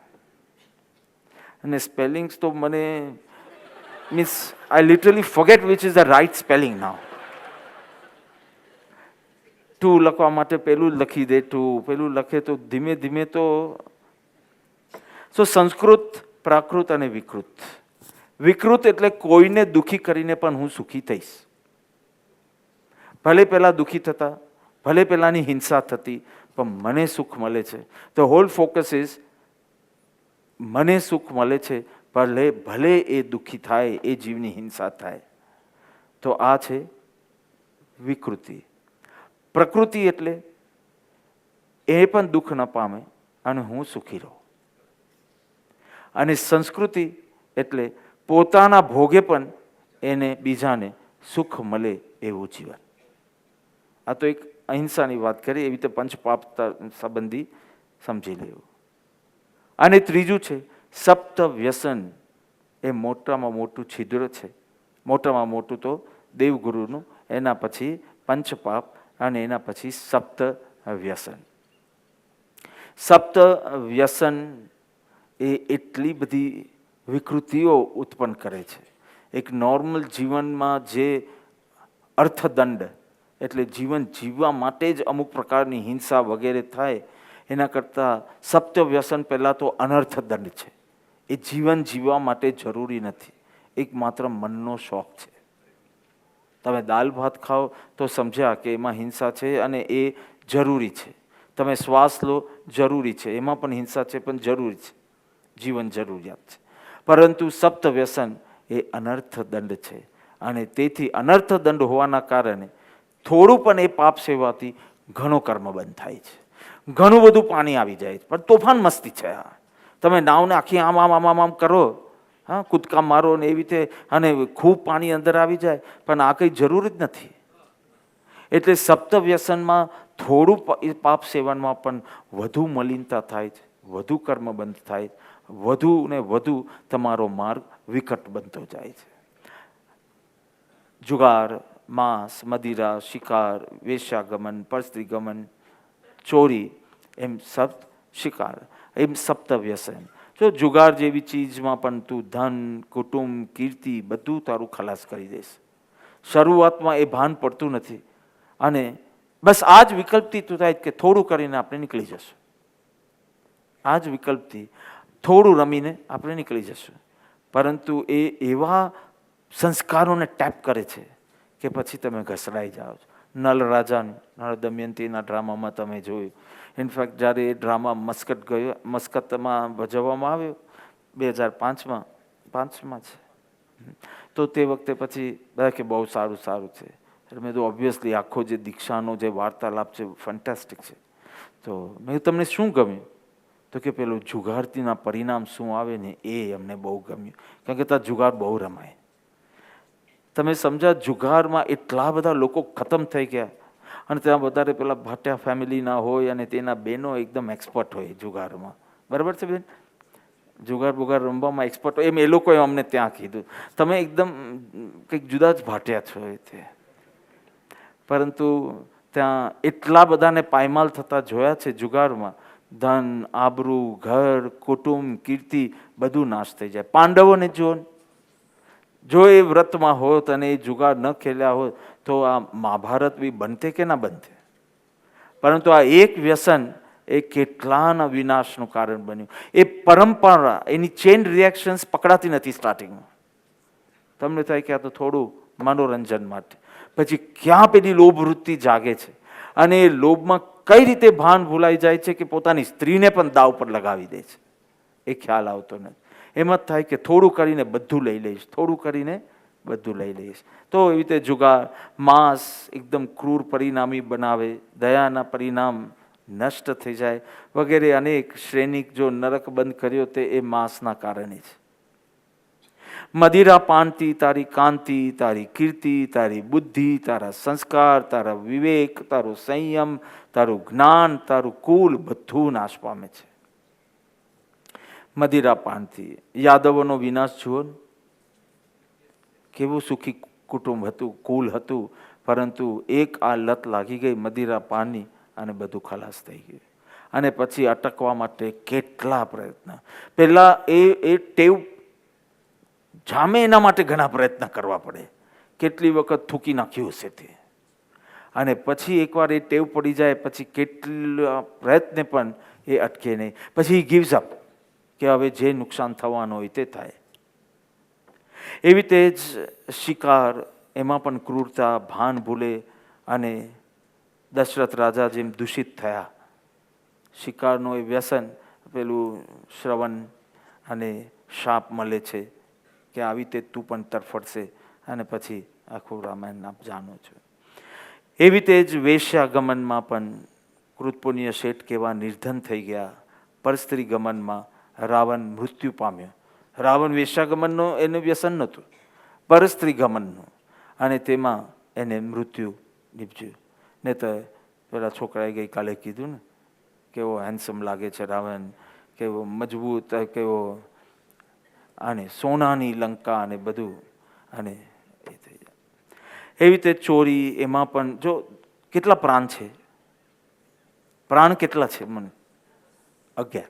અને સ્પેલિંગ્સ તો મને means I literally forget which is the right spelling now. To લખવા માટે પેલું લખી દે ટુ, પેલું લખે તો ધીમે ધીમે તો. સો સંસ્કૃત, પ્રાકૃત અને વિકૃત. વિકૃત એટલે કોઈને દુઃખી કરીને પણ હું સુખી થઈશ. ભલે પેલા દુઃખી થતા, ભલે પેલાની હિંસા થતી, પણ મને સુખ મળે છે. ધ હોલ ફોકસ ઇઝ મને સુખ મળે છે, ભલે એ દુઃખી થાય, એ જીવની હિંસા થાય. તો આ છે વિકૃતિ. પ્રકૃતિ એટલે એ પણ દુઃખ ન પામે અને હું સુખી રહું. અને સંસ્કૃતિ એટલે પોતાના ભોગે પણ એને બીજાને સુખ મળે એવું જીવન. આ તો એક અહિંસાની વાત કરી, એવી રીતે પંચપાપ સંબંધી સમજી લેવું. અને ત્રીજું છે સપ્ત વ્યસન. એ મોટામાં મોટું છિદ્ર છે. મોટામાં મોટું તો દેવગુરુનું, એના પછી પંચપાપ અને એના પછી સપ્ત વ્યસન. સપ્ત વ્યસન એ એટલી બધી વિકૃતિઓ ઉત્પન્ન કરે છે. એક નોર્મલ જીવનમાં જે અર્થદંડ એટલે જીવન જીવવા માટે જ અમુક પ્રકારની હિંસા વગેરે થાય, એના કરતાં સપ્ત વ્યસન પહેલાં તો અનર્થદંડ છે. એ જીવન જીવવા માટે જરૂરી નથી, એક માત્ર મનનો શોખ છે. તમે દાલ ભાત ખાઓ તો સમજ્યા કે એમાં હિંસા છે અને એ જરૂરી છે. તમે શ્વાસ લો જરૂરી છે, એમાં પણ હિંસા છે પણ જરૂરી છે, જીવન જરૂરિયાત છે. પરંતુ સપ્ત વ્યસન એ અનર્થદંડ છે. અને તેથી અનર્થદંડ હોવાના કારણે થોડું પણ એ પાપ સેવાથી ઘણો કર્મ બંધ થાય છે. ઘણું બધું પાણી આવી જાય છે, પણ તોફાન મસ્તી છે. તમે નાવને આખી આમ આમ આમ આમ આમ કરો, હા, કૂદકા મારો ને એવી રીતે, અને ખૂબ પાણી અંદર આવી જાય, પણ આ કંઈ જરૂર જ નથી. એટલે સપ્ત વ્યસનમાં થોડું પાપ સેવનમાં પણ વધુ મલિનતા થાય છે, વધુ કર્મ બંધ થાય છે, વધુ ને વધુ તમારો માર્ગ વિકટ બનતો જાય છે. જુગાર, માંસ, મદિરા, શિકાર, વેશ્યાગમન, પરસ્ત્રીગમન, ચોરી, એમ સપ્ત શિકાર, એમ સપ્ત વ્યસન. જો જુગાર જેવી ચીજમાં પણ તું ધન, કુટુંબ, કીર્તિ બધું તારું ખલાસ કરી દઈશ. શરૂઆતમાં એ ભાન પડતું નથી, અને બસ આ જ વિકલ્પથી તું થાય કે થોડું કરીને આપણે નીકળી જશું. આ જ વિકલ્પથી થોડું રમીને આપણે નીકળી જશું. પરંતુ એ એવા સંસ્કારોને ટેપ કરે છે કે પછી તમે ઘસડાઈ જાઓ છો. નલ રાજાનું, નળ દમયંતીના ડ્રામામાં તમે જોયું. ઇનફેક્ટ જ્યારે એ ડ્રામા મસ્કતમાં ભજવવામાં આવ્યો 2005માં છે, તો તે વખતે પછી બધા કે બહુ સારું છે. એટલે મેં તો ઓબ્વિયસલી આખો જે દીક્ષાનો જે વાર્તાલાપ છે ફેન્ટાસ્ટિક છે. તો મેં તમને શું ગમ્યું? તો કે પેલું જુગારતીના પરિણામ શું આવે ને એ અમને બહુ ગમ્યું, કારણ કે ત્યાં જુગાર બહુ રમાય. તમે સમજા, જુગારમાં એટલા બધા લોકો ખતમ થઈ ગયા, અને ત્યાં વધારે પેલા ભાટિયા ફેમિલીના હોય અને તેના બહેનો એકદમ એક્સપર્ટ હોય જુગારમાં. બરાબર છે બેન? જુગાર બુગાર રમવામાં એક્સપર્ટ હોય, એમ એ લોકોએ અમને ત્યાં કીધું. તમે એકદમ કંઈક જુદા જ ભાટિયા છો તે. પરંતુ ત્યાં એટલા બધાને પાયમાલ થતા જોયા છે જુગારમાં. ધન, આબરૂ, ઘર, કુટુંબ, કીર્તિ બધું નાશ થઈ જાય. પાંડવોને જો એ વ્રતમાં હોત અને એ જુગાર ન ખેલ્યા હોત તો આ મહાભારત બી બનતે કે ના બનતે. પરંતુ આ એક વ્યસન એ કેટલાના વિનાશનું કારણ બન્યું. એ પરંપરા, એની ચેઇન રિએક્શન્સ પકડાતી નથી સ્ટાર્ટિંગમાં. તમને થાય કે આ તો થોડું મનોરંજન માટે, પછી ક્યાં પેલી લોભ વૃત્તિ જાગે છે અને એ લોભમાં કઈ રીતે ભાન ભૂલાઈ જાય છે કે પોતાની સ્ત્રીને પણ દાવ પર લગાવી દે છે. એ ખ્યાલ આવતો નથી. એમ જ થાય કે થોડું કરીને બધું લઈ લઈશ, થોડું કરીને બધું લઈ લઈશ. તો એવી રીતે જુગાર માંસ એકદમ ક્રૂર પરિણામી બનાવે, દયાના પરિણામ નષ્ટ થઈ જાય વગેરે અનેક શ્રેણિક જો નરક બંધ કર્યો તે એ માંસના કારણે છે. મદિરા પાનથી તારી કાંતિ, તારી કીર્તિ, તારી બુદ્ધિ, તારા સંસ્કાર, તારા વિવેક, તારો સંયમ, તારું જ્ઞાન, તારું કુલ બધું નાશ પામે છે. મદિરા પાનથી યાદવોનો વિનાશ જુઓ ને, કેવું સુખી કુટુંબ હતું, કુલ હતું, પરંતુ એક આ લત લાગી ગઈ મદિરા પાનની અને બધું ખલાસ થઈ ગયું. અને પછી અટકવા માટે કેટલા પ્રયત્ન. પહેલા એ ટેવ જામે એના માટે ઘણા પ્રયત્ન કરવા પડે, કેટલી વખત થૂકી નાખ્યું હશે તે. અને પછી એકવાર એ ટેવ પડી જાય પછી કેટલા પ્રયત્ને પણ એ અટકે નહીં. પછી ગીવ્સ અપ કે હવે જે નુકસાન થવાનું હોય તે થાય. એવી રીતે જ શિકાર, એમાં પણ ક્રૂરતા, ભાન ભૂલે અને દશરથ રાજા જેમ દૂષિત થયા. શિકારનું એ વ્યસન, પેલું શ્રવણ અને શાપ મળે છે કે આવી રીતે તું પણ તરફડશે અને પછી આખું રામાયણ આપ જાણો છો. એવી રીતે જ વેશ્યાગમનમાં પણ કૃતપુણ્ય શેઠ કેવા નિર્ધન થઈ ગયા. પરસ્ત્રી ગમનમાં રાવણ મૃત્યુ પામ્યો. રાવણ વેશ્યાગમનનો એને વ્યસન નહોતું, પરસ્ત્રી ગમનનું, અને તેમાં એને મૃત્યુ નીપજ્યું. ને તો પેલા છોકરાએ ગઈકાલે કીધું ને કેવો હેન્ડસમ લાગે છે રાવણ, કેવો મજબૂત, કેવો, અને સોનાની લંકા અને બધું, અને એ થઈ જાય. એવી રીતે ચોરી, એમાં પણ જો કેટલા પ્રાણ છે, પ્રાણ કેટલા છે મને 11,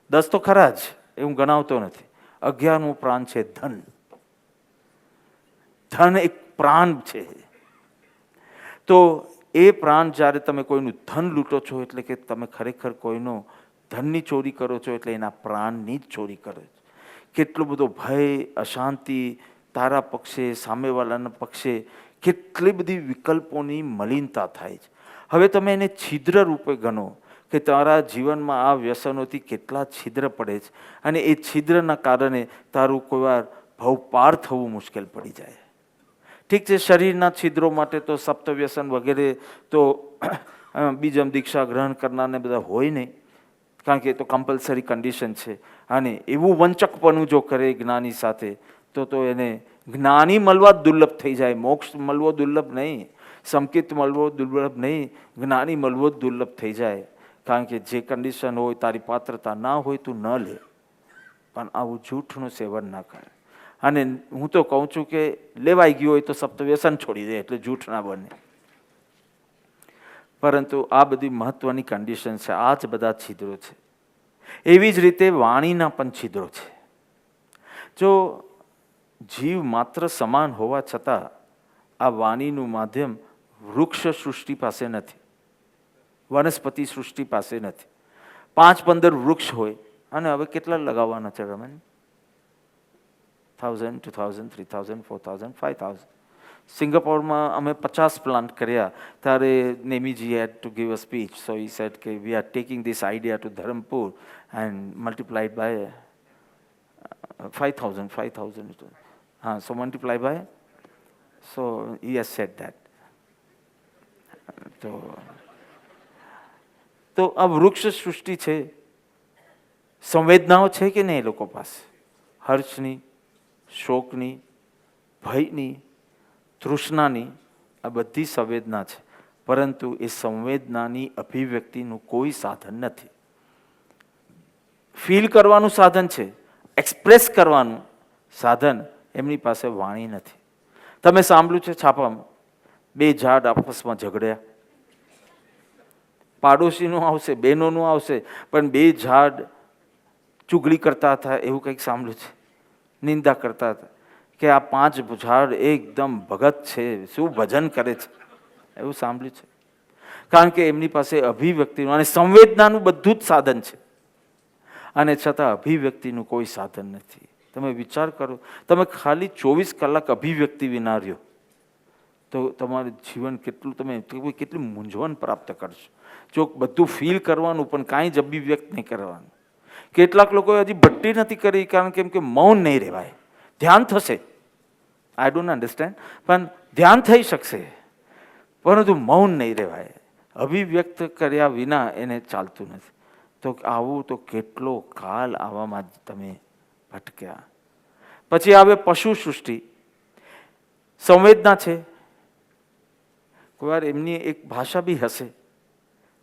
10 તો ખરા જ, એ હું ગણાવતો નથી. 11મું પ્રાણ છે ધન. ધન એક પ્રાણ છે. તો એ પ્રાણ જ્યારે તમે કોઈનું ધન લૂંટો છો એટલે કે તમે ખરેખર કોઈનો ધનની ચોરી કરો છો, એટલે એના પ્રાણની જ ચોરી કરો છો. કેટલો બધો ભય, અશાંતિ તારા પક્ષે, સામેવાળાના પક્ષે, કેટલી બધી વિકલ્પોની મલિનતા થાય છે. હવે તમે એને છિદ્ર રૂપે ગણો કે તારા જીવનમાં આ વ્યસનોથી કેટલા છિદ્ર પડે છે, અને એ છિદ્રના કારણે તારું કોઈ વાર ભવપાર થવું મુશ્કેલ પડી જાય. ઠીક છે, શરીરના છિદ્રો માટે તો સપ્તવ્યસન વગેરે તો બીજમ દીક્ષા ગ્રહણ કરનારને બધા હોય નહીં, કારણ કે એ તો કમ્પલસરી કન્ડિશન છે. અને એવું વંચકપણું જો કરે જ્ઞાની સાથે તો એને જ્ઞાની મળવા જ દુર્લભ થઈ જાય. મોક્ષ મળવો દુર્લભ નહીં, સંકિત મળવો દુર્લભ નહીં, જ્ઞાની મળવો જ દુર્લભ થઈ જાય. કારણ કે જે કન્ડિશન હોય, તારી પાત્રતા ના હોય, તું ન લે, પણ આવું જૂઠનું સેવન ના કરે. અને હું તો કહું છું કે લેવાઈ ગયું હોય તો સપ્તવ્યસન છોડી દે, એટલે જૂઠ ના બને. પરંતુ આ બધી મહત્વની કન્ડિશન છે, આ જ બધા છિદ્રો છે. એવી જ રીતે વાણીના પણ છિદ્રો છે. જો જીવ માત્ર સમાન હોવા છતાં આ વાણીનું માધ્યમ વૃક્ષ સૃષ્ટિ પાસે નથી, વનસ્પતિ સૃષ્ટિ પાસે નથી. 5-15 વૃક્ષ હોય, અને હવે કેટલા લગાવવાના છે રમણ? 1000, 2000, 3000, 4000, 5000. સિંગાપોરમાં અમે 50 પ્લાન્ટ કર્યા ત્યારે નેમીજી had to give a speech. So he said કે we are taking this idea to Dharampur and multiplied by 5000. So multiply by, so he has said that. તો આ વૃક્ષ સૃષ્ટિ છે. સંવેદનાઓ છે કે નહીં એ લોકો પાસે? હર્ષની, શોકની, ભયની, તૃષ્ણાની, આ બધી સંવેદના છે. પરંતુ એ સંવેદનાની અભિવ્યક્તિનું કોઈ સાધન નથી. ફીલ કરવાનું સાધન છે, એક્સપ્રેસ કરવાનું સાધન એમની પાસે વાણી નથી. તમે સાંભળ્યું છે છાપામાં 2 ઝાડ આપસમાં ઝઘડ્યા? પાડોશીનું આવશે, બહેનોનું આવશે, પણ 2 ઝાડ ચુગલી કરતા હતા એવું કંઈક સાંભળ્યું છે. નિંદા કરતા હતા કે આ 5 ઝાડ એકદમ ભગત છે, શું ભજન કરે છે, એવું સાંભળ્યું છે. કારણ કે એમની પાસે અભિવ્યક્તિનું અને સંવેદનાનું બધું જ સાધન છે, અને છતાં અભિવ્યક્તિનું કોઈ સાધન નથી. તમે વિચાર કરો, તમે ખાલી 24 કલાક અભિવ્યક્તિ વિના રહ્યો તો તમારું જીવન કેટલું, તમે કેટલી મૂંઝવણ પ્રાપ્ત કરશો. જો બધું ફીલ કરવાનું પણ કાંઈ જ અભિવ્યક્ત નહીં કરવાનું. કેટલાક લોકો હજી ભટ્ટી નથી કરી, કારણ કે મૌન નહીં રહેવાય. ધ્યાન થશે, આઈ ડોન્ટ અન્ડરસ્ટેન્ડ, પણ ધ્યાન થઈ શકશે, પરંતુ મૌન નહીં રહેવાય. અભિવ્યક્ત કર્યા વિના એને ચાલતું નથી. તો આવું તો કેટલો કાલ આવામાં જ તમે ભટક્યા. પછી આવે પશુ સૃષ્ટિ. સંવેદના છે, કોઈ વાર એમની એક ભાષા બી હશે.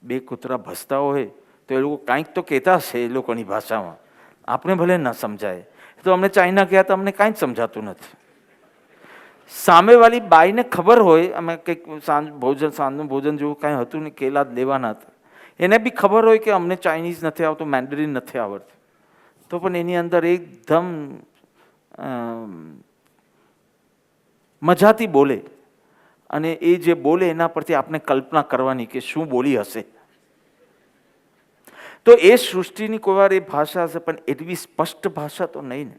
બે કૂતરા ભસતા હોય તો એ લોકો કાંઈક તો કહેતા હશે એ લોકોની ભાષામાં, આપણે ભલે ન સમજાય. તો અમને ચાઇના ગયા તો અમને કાંઈ જ સમજાતું નથી. સામેવાળી બાઈને ખબર હોય, અમે કંઈક સાંજનું ભોજન જેવું કાંઈ હતું ને, કેલા જ લેવાના હતા, એને બી ખબર હોય કે અમને ચાઇનીઝ નથી આવતું, મેન્ડરીન નથી આવડતું, તો પણ એની અંદર એકદમ મજાથી બોલે, અને એ જે બોલે એના પરથી આપણે કલ્પના કરવાની કે શું બોલી હશે. તો એ સૃષ્ટિની કોઈ વાર એ ભાષા હશે, પણ એટલી સ્પષ્ટ ભાષા તો નહીં ને.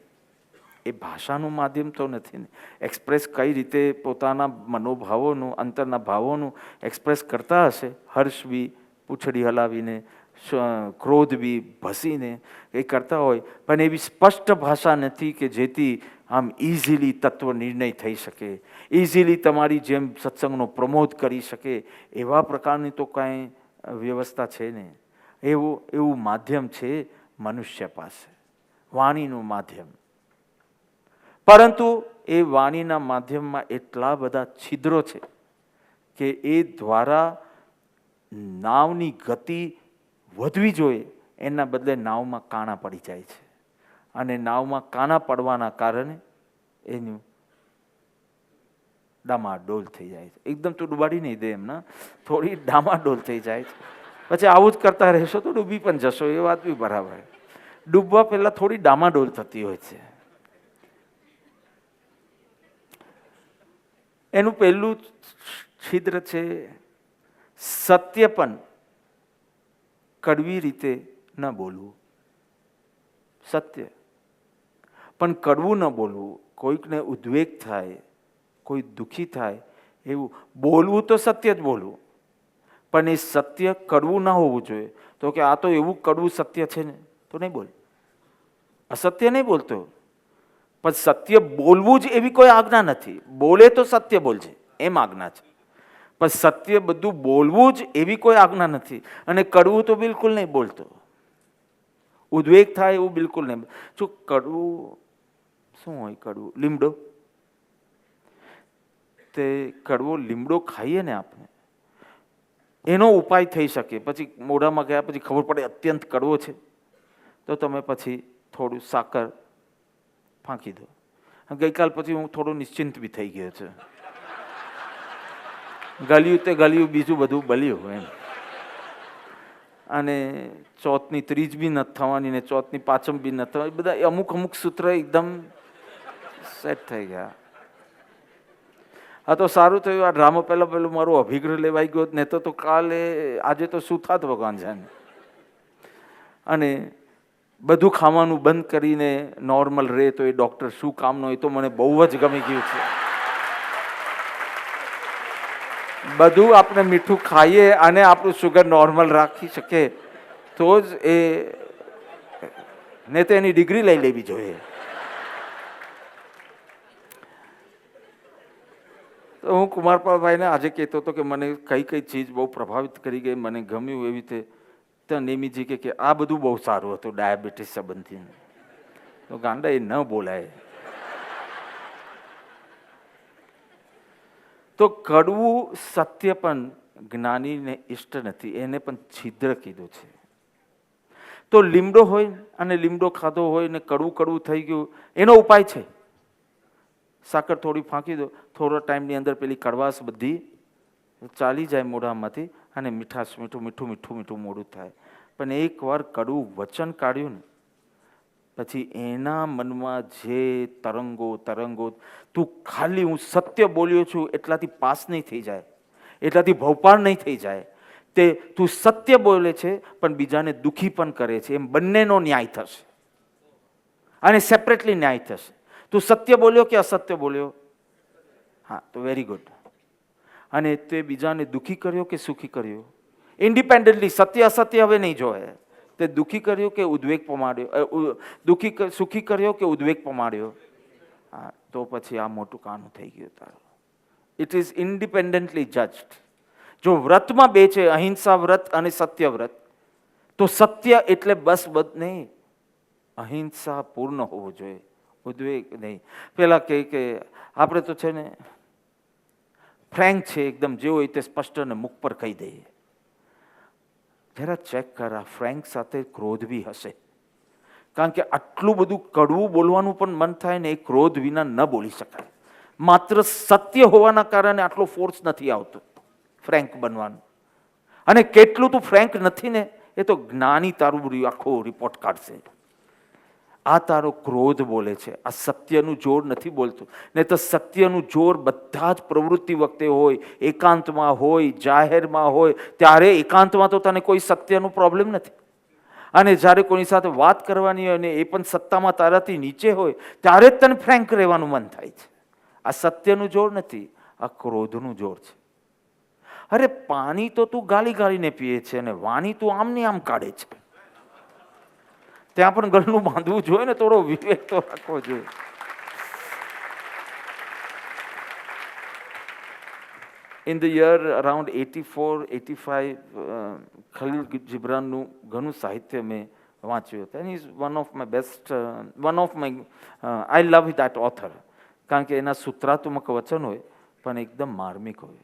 એ ભાષાનું માધ્યમ તો નથી ને. એક્સપ્રેસ કઈ રીતે પોતાના મનોભાવોનું, અંતરના ભાવોનું એક્સપ્રેસ કરતા હશે. હર્ષ બી પૂંછડી હલાવીને, ક્રોધ બી ભસીને એ કરતા હોય, પણ એવી સ્પષ્ટ ભાષા નથી કે જેથી આમ ઇઝીલી તત્વ નિર્ણય થઈ શકે, ઇઝીલી તમારી જેમ સત્સંગનો પ્રમોદ કરી શકે, એવા પ્રકારની તો કાંઈ વ્યવસ્થા છે ને. એવું માધ્યમ છે મનુષ્ય પાસે, વાણીનું માધ્યમ. પરંતુ એ વાણીના માધ્યમમાં એટલા બધા છિદ્રો છે કે એ દ્વારા નાવની ગતિ વધવી જોઈએ, એના બદલે નાવમાં કાણા પડી જાય છે. અને નાવમાં કાણા પડવાના કારણે એનું ડામાડોલ થઈ જાય છે. એકદમ તો ડૂબાડી નહીં દે એમના, થોડી ડામાડોલ થઈ જાય છે. પછી આવું જ કરતા રહેશો તો ડૂબી પણ જશો, એ વાત બી બરાબર. ડૂબવા પહેલા થોડી ડામાડોલ થતી હોય છે. એનું પહેલું છિદ્ર છે સત્ય પણ કડવી રીતે ન બોલવું. સત્ય પણ કડવું ન બોલવું. કોઈકને ઉદ્વેગ થાય, કોઈ દુઃખી થાય એવું બોલવું, તો સત્ય જ બોલવું, પણ એ સત્ય કડવું ના હોવું જોઈએ. તો કે આ તો એવું કડવું સત્ય છે ને, તો નહીં બોલ. અસત્ય નહીં બોલતો, પણ સત્ય બોલવું જ એવી કોઈ આજ્ઞા નથી. બોલે તો સત્ય બોલજે એમ આજ્ઞા છે, પણ સત્ય બધું બોલવું જ એવી કોઈ આજ્ઞા નથી. અને કડવું તો બિલકુલ નહીં બોલતો. ઉદ્વેગ થાય એવું બિલકુલ નહીં. જો કડવું શું હોય? કડવું લીમડો. તે કડવો લીમડો ખાઈએ ને આપણે, એનો ઉપાય થઈ શકે. પછી મોઢામાં ગયા પછી ખબર પડે અત્યંત કડવો છે, તો તમે પછી થોડું સાકર ફાંકી દો. ગઈકાલ પછી હું થોડો નિશ્ચિંત બી થઈ ગયો છે. ગળ્યું તે ગળ્યું, બીજું બધું બળ્યું એમ. અને ચોથની ત્રીજ બી નથી થવાની ને ચોથની પાંચમ બી નથી થવાની. બધા અમુક સૂત્ર એકદમ સેટ થઈ ગયા. હા, તો સારું થયું આ ડ્રામા પહેલું મારું અભિગ્રહ લેવાઈ ગયો, ને તો કાલે આજે તો શું થાત ભગવાન જાણે. અને બધું ખાવાનું બંધ કરીને નોર્મલ રહે તો એ ડૉક્ટર શું કામનો, એ તો મને બહુ જ ગમી ગયું છે. બધું આપણે મીઠું ખાઈએ અને આપણું શુગર નોર્મલ રાખી શકે તો જ એ, ને તો એની ડિગ્રી લઈ લેવી જોઈએ. તો હું કુમારપાલભાઈને આજે કહેતો હતો કે મને કઈ ચીજ બહુ પ્રભાવિત કરી ગઈ, મને ગમ્યું એવી રીતે. તો નેમીજી કે આ બધું બહુ સારું હતું ડાયાબિટીસ સંબંધી. તો ગાંડા એ ન બોલાય. તો કડવું સત્ય પણ જ્ઞાનીને ઇષ્ટ નથી, એને પણ છિદ્ર કીધું છે. તો લીમડો હોય અને લીમડો ખાધો હોય ને કડવું થઈ ગયું, એનો ઉપાય છે સાકર થોડી ફાંકી દો, થોડો ટાઈમની અંદર પેલી કડવાશ બધી ચાલી જાય મોઢામાંથી અને મીઠાશ મીઠું મોઢું થાય. પણ એકવાર કડવું વચન કાઢ્યું ને પછી એના મનમાં જે તરંગો તું ખાલી હું સત્ય બોલ્યો છું એટલાથી પાસ નહીં થઈ જાય, એટલાથી ભવપાળ નહીં થઈ જાય. તે તું સત્ય બોલે છે પણ બીજાને દુઃખી પણ કરે છે, એમ બંનેનો ન્યાય થશે અને સેપરેટલી ન્યાય થશે. તું સત્ય બોલ્યો કે અસત્ય બોલ્યો? હા, તો વેરી ગુડ. અને તે બીજાને દુઃખી કર્યો કે સુખી કર્યો? ઇન્ડિપેન્ડન્ટલી. સત્ય અસત્ય હવે નહીં જોવે. તે દુઃખી કર્યો કે ઉદ્વેગ પમાડ્યો? સુખી કર્યો કે ઉદ્વેગ પમાડ્યો? હા, તો પછી આ મોટું કાનું થઈ ગયું તારું. It is independently judged. જો વ્રતમાં બે છે, અહિંસા વ્રત અને સત્ય વ્રત, તો સત્ય એટલે બસ નહીં, અહિંસા પૂર્ણ હોવું જોઈએ, ઉદ્વેગ નહીં. પેલા કે આપણે તો છે ને ફ્રેન્ક છે એકદમ, જે હોય તે સ્પષ્ટ અને મુખ પર કહી દઈએ. જરા ચેક કર, આ ફ્રેન્ક સાથે ક્રોધ બી હશે, કારણ કે આટલું બધું કડવું બોલવાનું પણ મન થાય ને, એ ક્રોધ વિના ન બોલી શકાય. માત્ર સત્ય હોવાના કારણે આટલો ફોર્સ નથી આવતો ફ્રેન્ક બનવાનું. અને કેટલું તું ફ્રેન્ક નથી ને, એ તો જ્ઞાની તારું આખો રિપોર્ટ કાઢશે. આ તારો ક્રોધ બોલે છે, આ સત્યનું જોર નથી બોલતું. ને તો સત્યનું જોર બધા જ પ્રવૃત્તિ વખતે હોય, એકાંતમાં હોય, જાહેરમાં હોય. ત્યારે એકાંતમાં તો તને કોઈ સત્યનું પ્રોબ્લેમ નથી, અને જ્યારે કોઈની સાથે વાત કરવાની હોય ને એ પણ સત્તામાં તારાથી નીચે હોય, ત્યારે જ તને ફ્રેન્ક રહેવાનું મન થાય છે. આ સત્યનું જોર નથી, આ ક્રોધનું જોર છે. અરે પાણી તો તું ગાળી ગાળીને પીએ છે, અને વાણી તું આમને આમ કાઢે છે. ત્યાં પણ ગળનું બાંધવું જોઈએ ને, થોડો વિવેક તો રાખવો જોઈએ. In the year around 84-85 Khalil જીબ્રાનનું ઘણું સાહિત્ય મેં વાંચ્યું હતું. And is one of my best, I love that author. કારણ કે એના સૂત્રાત્મક વચન હોય પણ એકદમ માર્મિક હોય.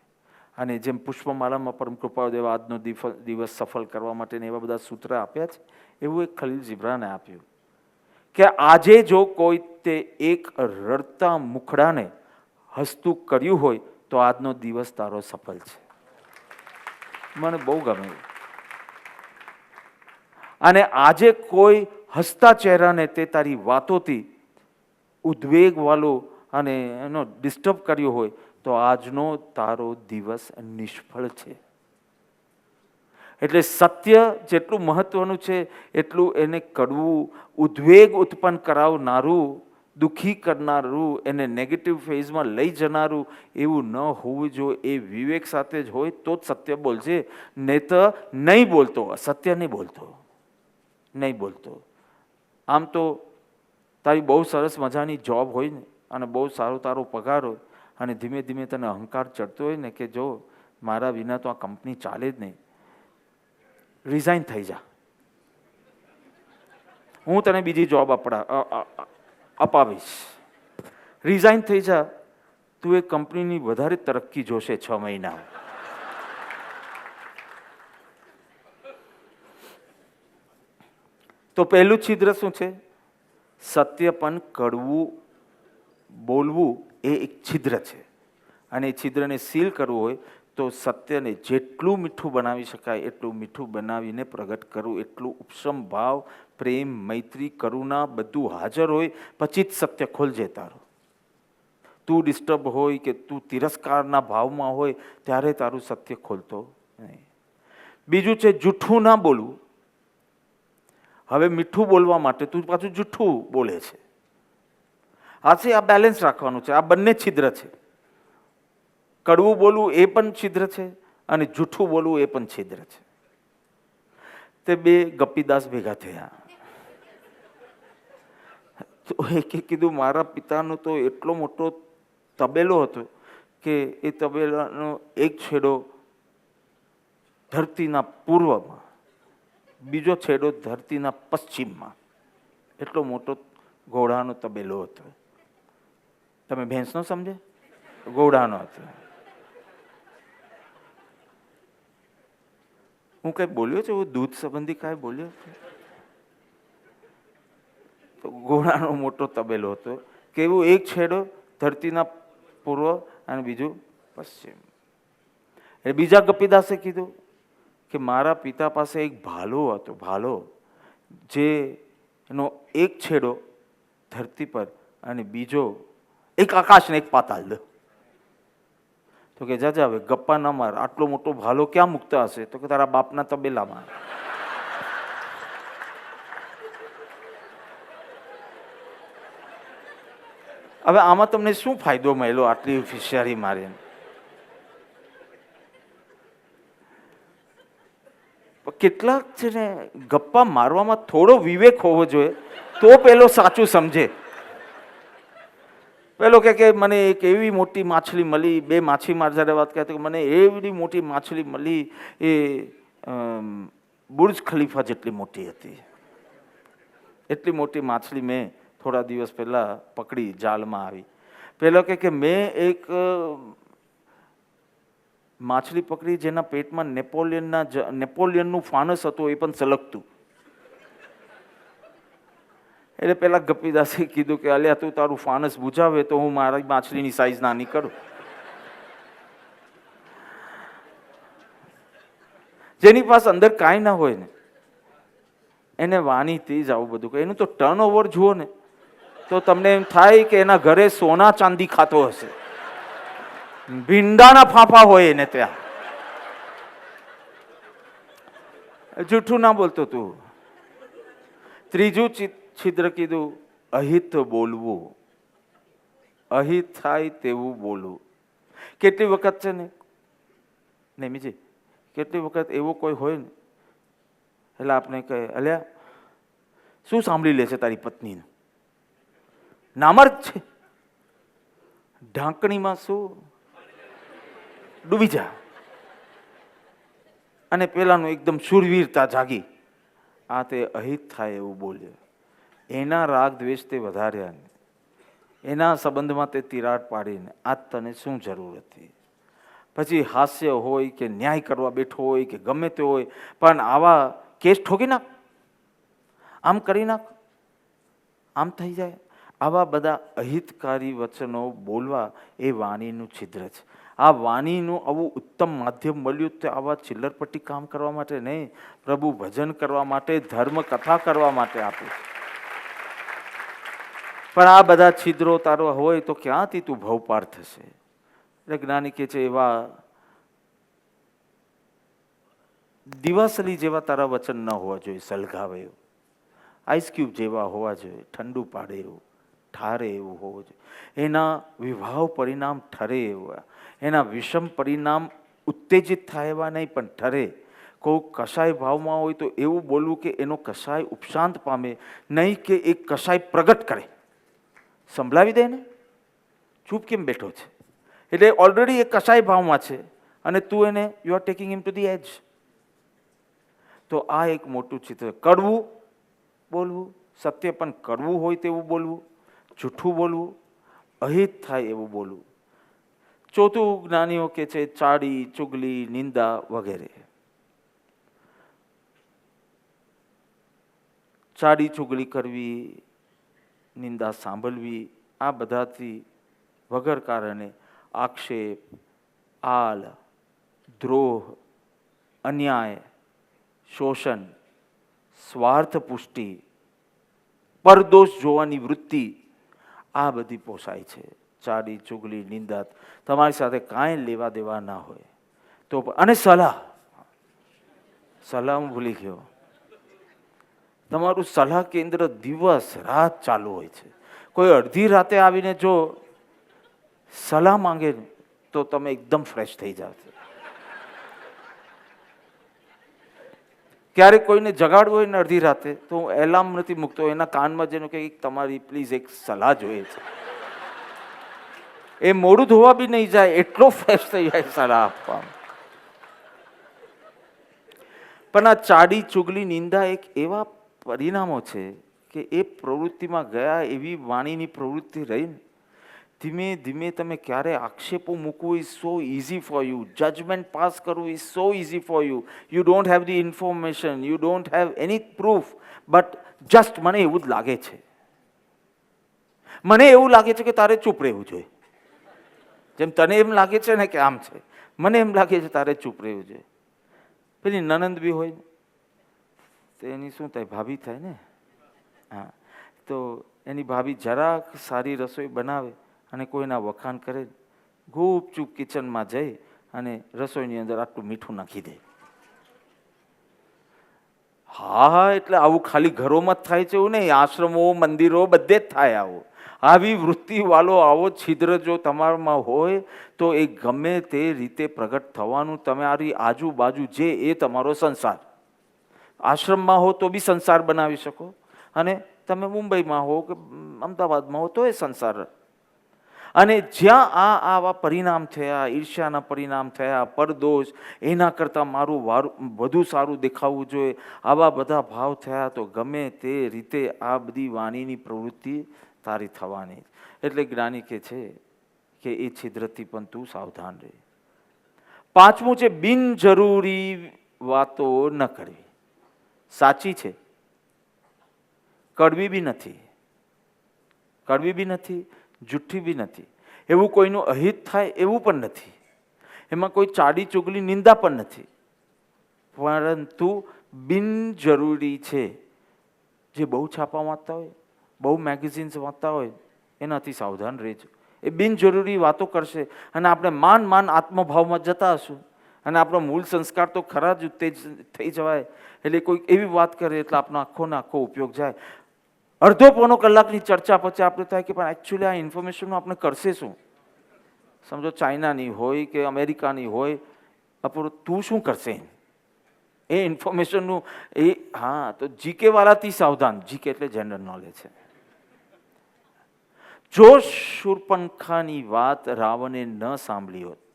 અને જેમ પુષ્પમાળામાં પરમ કૃપાળુદેવ આજનો દિવસ સફળ કરવા માટે એવા બધા સૂત્ર આપ્યા છે, એવું એક ખલીલ જીબ્રાને આપ્યું કે આજે જો કોઈ તે એક રડતા મુખડાને હસતું કર્યું હોય તો આજનો દિવસ તારો સફળ છે. મને બહુ ગમે. અને આજે કોઈ હસતા ચહેરાને તે તારી વાતોથી ઉદ્વેગ વાળો અને એનો ડિસ્ટર્બ કર્યો હોય તો આજનો તારો દિવસ નિષ્ફળ છે. એટલે સત્ય જેટલું મહત્વનું છે એટલું એને કડવું, ઉદ્વેગ ઉત્પન્ન કરાવનારું, દુઃખી કરનારું, એને નેગેટિવ ફેઝમાં લઈ જનારું એવું ન હોવું જોઈએ. એ વિવેક સાથે જ હોય તો જ સત્ય બોલશે, નહીં તો નહીં બોલતો, સત્ય નહીં બોલતો, નહીં બોલતો. આમ તો તારી બહુ સરસ મજાની જોબ હોય ને, અને બહુ સારો તારો પગાર હોય, અને ધીમે ધીમે તને અહંકાર ચડતો હોય ને કે જો મારા વિના તો આ કંપની ચાલે જ નહીં, રિઝાઇન થઈ જા, હું તને બીજી જોબ અપાવીશ. રિઝાઇન થઈ જા, તું એ કંપનીની વધારે તરક્કી જોશે 6 મહિના. તો પહેલું છિદ્ર શું છે? સત્ય પણ કડવું બોલવું એ એક છિદ્ર છે. અને એ છિદ્રને સીલ કરવું હોય તો સત્યને જેટલું મીઠું બનાવી શકાય એટલું મીઠું બનાવીને પ્રગટ કરવું. એટલું ઉપશમ ભાવ, પ્રેમ, મૈત્રી, કરુણા બધું હાજર હોય પછી જ સત્ય ખોલજે તારું. તું ડિસ્ટર્બ હોય કે તું તિરસ્કારના ભાવમાં હોય ત્યારે તારું સત્ય ખોલતો નહીં. બીજું છે જૂઠું ના બોલવું. હવે મીઠું બોલવા માટે તું પાછું જૂઠું બોલે છે. આ બેલેન્સ રાખવાનું છે. આ બંને છિદ્ર છે. કડવું બોલવું એ પણ છિદ્ર છે, અને જૂઠું બોલવું એ પણ છિદ્ર છે. તે બે ગપ્પીદાસ ભેગા થયા. તો એકે કીધું મારા પિતાનો તો એટલો મોટો તબેલો હતો કે એ તબેલાનો એક છેડો ધરતીના પૂર્વમાં, બીજો છેડો ધરતીના પશ્ચિમમાં. એટલો મોટો ઘોડાનો તબેલો હતો. તમે ભેંસનો સમજે? ઘોડાનો હતો. હું કઈ બોલ્યો છું દૂધ સંબંધી કાંઈ બોલ્યો? તો ઘોડાનો મોટો તબેલો હતો કે એવું એક છેડો ધરતીના પૂર્વ અને બીજું પશ્ચિમ. એ બીજા ગપ્પીદાસે કીધું કે મારા પિતા પાસે એક ભાલો હતો, ભાલો, જે એનો એક છેડો ધરતી પર અને બીજો એક આકાશ ને એક પાતાળ. તો કે જાજા હવે ગપ્પા ન માર, આટલો મોટો ભાલો ક્યાં મૂકતા હશે? તો કે તારા બાપના તબેલામાં. હવે આમાં તમને શું ફાયદો મળ્યો આટલી હોશિયારી મારીને? કેટલાક છે ને ગપ્પા મારવામાં થોડો વિવેક હોવો જોઈએ, તો પેલો સાચું સમજે. પેલો કે મને એક એવી મોટી માછલી મળી, બે માછીમાર જ્યારે વાત કરતા કે મને એવી મોટી માછલી મળી, એ બુર્જ ખલીફા જેટલી મોટી હતી. એટલી મોટી માછલી મેં થોડા દિવસ પહેલા પકડી, જાળમાં આવી. પેલો કે મેં એક માછલી પકડી જેના પેટમાં નેપોલિયનનું ફાનસ હતું, એ પણ સલગતું. એટલે પેલા ગપ્પીદાસે કીધું કે અલ્યા તું તારું ફાનસ બુજાવે તો હું મારી માછલીની સાઈઝ નાની કરું. જેની પાસે અંદર કાંઈ ના હોય ને એને વાણીથી જ આવું બધું કહે. એનું તો ટર્ન ઓવર જુઓ ને તો તમને એમ થાય કે એના ઘરે સોના ચાંદી ખાતો હશે. ભીંડાના ફાંફા હોય એને ત્યાં. જૂઠું ના બોલતો તું. ત્રીજું છિદ્ર કીધું, અહિત બોલવું. અહિત થાય તેવું બોલવું. કેટલી વખત છે ને નેમીજી, કેટલી વખત એવો કોઈ હોય ને એટલે આપણે કહે અલ્યા શું સાંભળી લેશે તારી પત્નીને? નામર્દ છે, ઢાંકણીમાં શું ડૂબી જા. અને પેલાનું એકદમ શૂરવીરતા જાગી. આ તે અહિત થાય એવું બોલ્યો. એના રાગ દ્વેષ તે વધાર્યા ને એના સંબંધમાં તે તિરાડ પાડીને આજ તને શું જરૂર હતી? પછી હાસ્ય હોય કે ન્યાય કરવા બેઠો હોય કે ગમે તે હોય, પણ આવા કેસ ઠોકી નાખ, આમ કરી નાખ, આમ થઈ જાય. આવા બધા અહિતકારી વચનો બોલવા એ વાણીનું છિદ્ર છે. આ વાણીનું આવું ઉત્તમ માધ્યમ મળ્યું તે આવા ચિલ્લરપટ્ટી કામ કરવા માટે નહીં, પ્રભુ ભજન કરવા માટે, ધર્મ કથા કરવા માટે આપ્યું. પણ આ બધા છિદ્રો તારો હોય તો ક્યાંથી તું ભવ પાર થશે? એટલે જ્ઞાની કે છે એવા દિવાસલી જેવા તારા વચન ન હોવા જોઈએ, સલગાવે એવું. આઈસ ક્યુબ જેવા હોવા જોઈએ, ઠંડુ પાડે એવું, ઠારે એવું હોવું જોઈએ. એના વિભાવ પરિણામ ઠરે એવા, એના વિષમ પરિણામ ઉત્તેજિત થાય એવા નહીં, પણ ઠરે. કોઈ કસાય ભાવમાં હોય તો એવું બોલવું કે એનો કસાય ઉપશાંત પામે, નહીં કે એક કસાય પ્રગટ કરે. સંભળાવી દે ને, ચૂપ કેમ બેઠો છે? એટલે ઓલરેડી એક કસાય ભાવમાં છે અને તું એને you are taking him to the edge. તો આ એક મોટું ચિત્ર. કડવું બોલવું, સત્ય પણ કડવું હોય તેવું બોલવું, જૂઠું બોલવું, અહિત થાય એવું બોલવું. ચોથું જ્ઞાનીઓ કે છે ચાડી, ચુગલી, નિંદા વગેરે. ચાડી ચુગલી કરવી, નિંદા સાંભળવી, આ બધાથી વગર કારણે આક્ષેપ, આલ, દ્રોહ, અન્યાય, શોષણ, સ્વાર્થ પુષ્ટિ, પરદોષ જોવાની વૃત્તિ, આ બધી પોસાય છે. ચાડી ચુગલી નિંદા તમારી સાથે કાંઈ લેવા દેવા ના હોય તો. અને સલાહ, સલાહ હું ભૂલી ગયો. તમારું સલાહ કેન્દ્ર દિવસ રાત ચાલુ હોય છે. કોઈ અડધી રાતે આવીને જો સલાહ માંગે તો તમે એકદમ ફ્રેશ થઈ જાવ. ક્યારેક કોઈને જગાડવું હોય ને અડધી રાતે તો હું એલાર્મ નથી મૂકતો, એના કાનમાં જેનું કે તમારી પ્લીઝ એક સલાહ જોઈએ છે. એ મોડું ધોવા બી નહીં જાય, એટલો ફ્રેશ થઈ જાય સલાહ આપવામાં. પણ આ ચાડી ચુગલી નિંદા એક એવા પરિણામો છે કે એ પ્રવૃત્તિમાં ગયા એવી વાણીની પ્રવૃત્તિ રહી. ધીમે ધીમે તમે ક્યારે આક્ષેપો મૂકવું is so easy for you, judgement pass કરવું is so easy for you. You don't have the information, you don't have any proof, but just મને એવું જ લાગે છે, મને એવું લાગે છે કે તારે ચૂપ રહેવું જોઈએ. જેમ તને એમ લાગે છે ને કે આમ છે, મને એમ લાગે છે તારે ચૂપ રહેવું જોઈએ. પેલી નનંદ બી હોય તો એની શું થાય, ભાભી થાય ને. હા, તો એની ભાભી જરાક સારી રસોઈ બનાવે અને કોઈના વખાણ કરે ગુપચૂપ કિચનમાં જઈ અને રસોઈની અંદર આટલું મીઠું નાખી દે. હા, એટલે આવું ખાલી ઘરોમાં જ થાય છે એવું નહીં, આશ્રમો મંદિરો બધે જ થાય આવું. આવી વૃત્તિવાળો આવો છિદ્ર જો તમારામાં હોય તો એ ગમે તે રીતે પ્રગટ થવાનું. તમારી આજુબાજુ જે એ તમારો સંસાર. આશ્રમમાં હો તો બી સંસાર બનાવી શકો, અને તમે મુંબઈમાં હો કે અમદાવાદમાં હો તો એ સંસાર. અને જ્યાં આવા પરિણામ થયા, ઈર્ષ્યાના પરિણામ થયા, પરદોષ, એના કરતાં મારું વધુ સારું દેખાવું જોઈએ, આવા બધા ભાવ થયા તો ગમે તે રીતે આ બધી વાણીની પ્રવૃત્તિ તારી થવાની. એટલે જ્ઞાની કહે છે કે એ છિદ્રથી પણ તું સાવધાન રહે. પાંચમું છે બિનજરૂરી વાતો ન કરવી. સાચી છે, કડવી બી નથી, કડવી બી નથી, જુઠ્ઠી બી નથી, એવું કોઈનું અહિત થાય એવું પણ નથી, એમાં કોઈ ચાડી ચુગલી નિંદા પણ નથી, પરંતુ બિનજરૂરી છે. જે બહુ છાપા વાંચતા હોય, બહુ મેગેઝિન્સ વાંચતા હોય, એનાથી સાવધાન રહેજો. એ બિનજરૂરી વાતો કરશે અને આપણે માન આત્મભાવમાં જતા હશું અને આપણો મૂળ સંસ્કાર તો ખરા જ ઉત્તેજ થઈ જવાય. એટલે કોઈ એવી વાત કરે એટલે આપણો આખો ને આખો ઉપયોગ જાય. અડધો પોણો કલાકની ચર્ચા પછી આપણે થાય કે પણ એકચ્યુઅલી આ ઇન્ફોર્મેશનનું આપણે કરશે શું? સમજો ચાઇનાની હોય કે અમેરિકાની હોય, આપણું તું શું કરશે એ ઇન્ફોર્મેશનનું? એ હા, તો જીકે વાળાથી સાવધાન. જીકે એટલે જનરલ નોલેજ છે. જો શૂર્પણખાની વાત રાવણે ન સાંભળી હોત,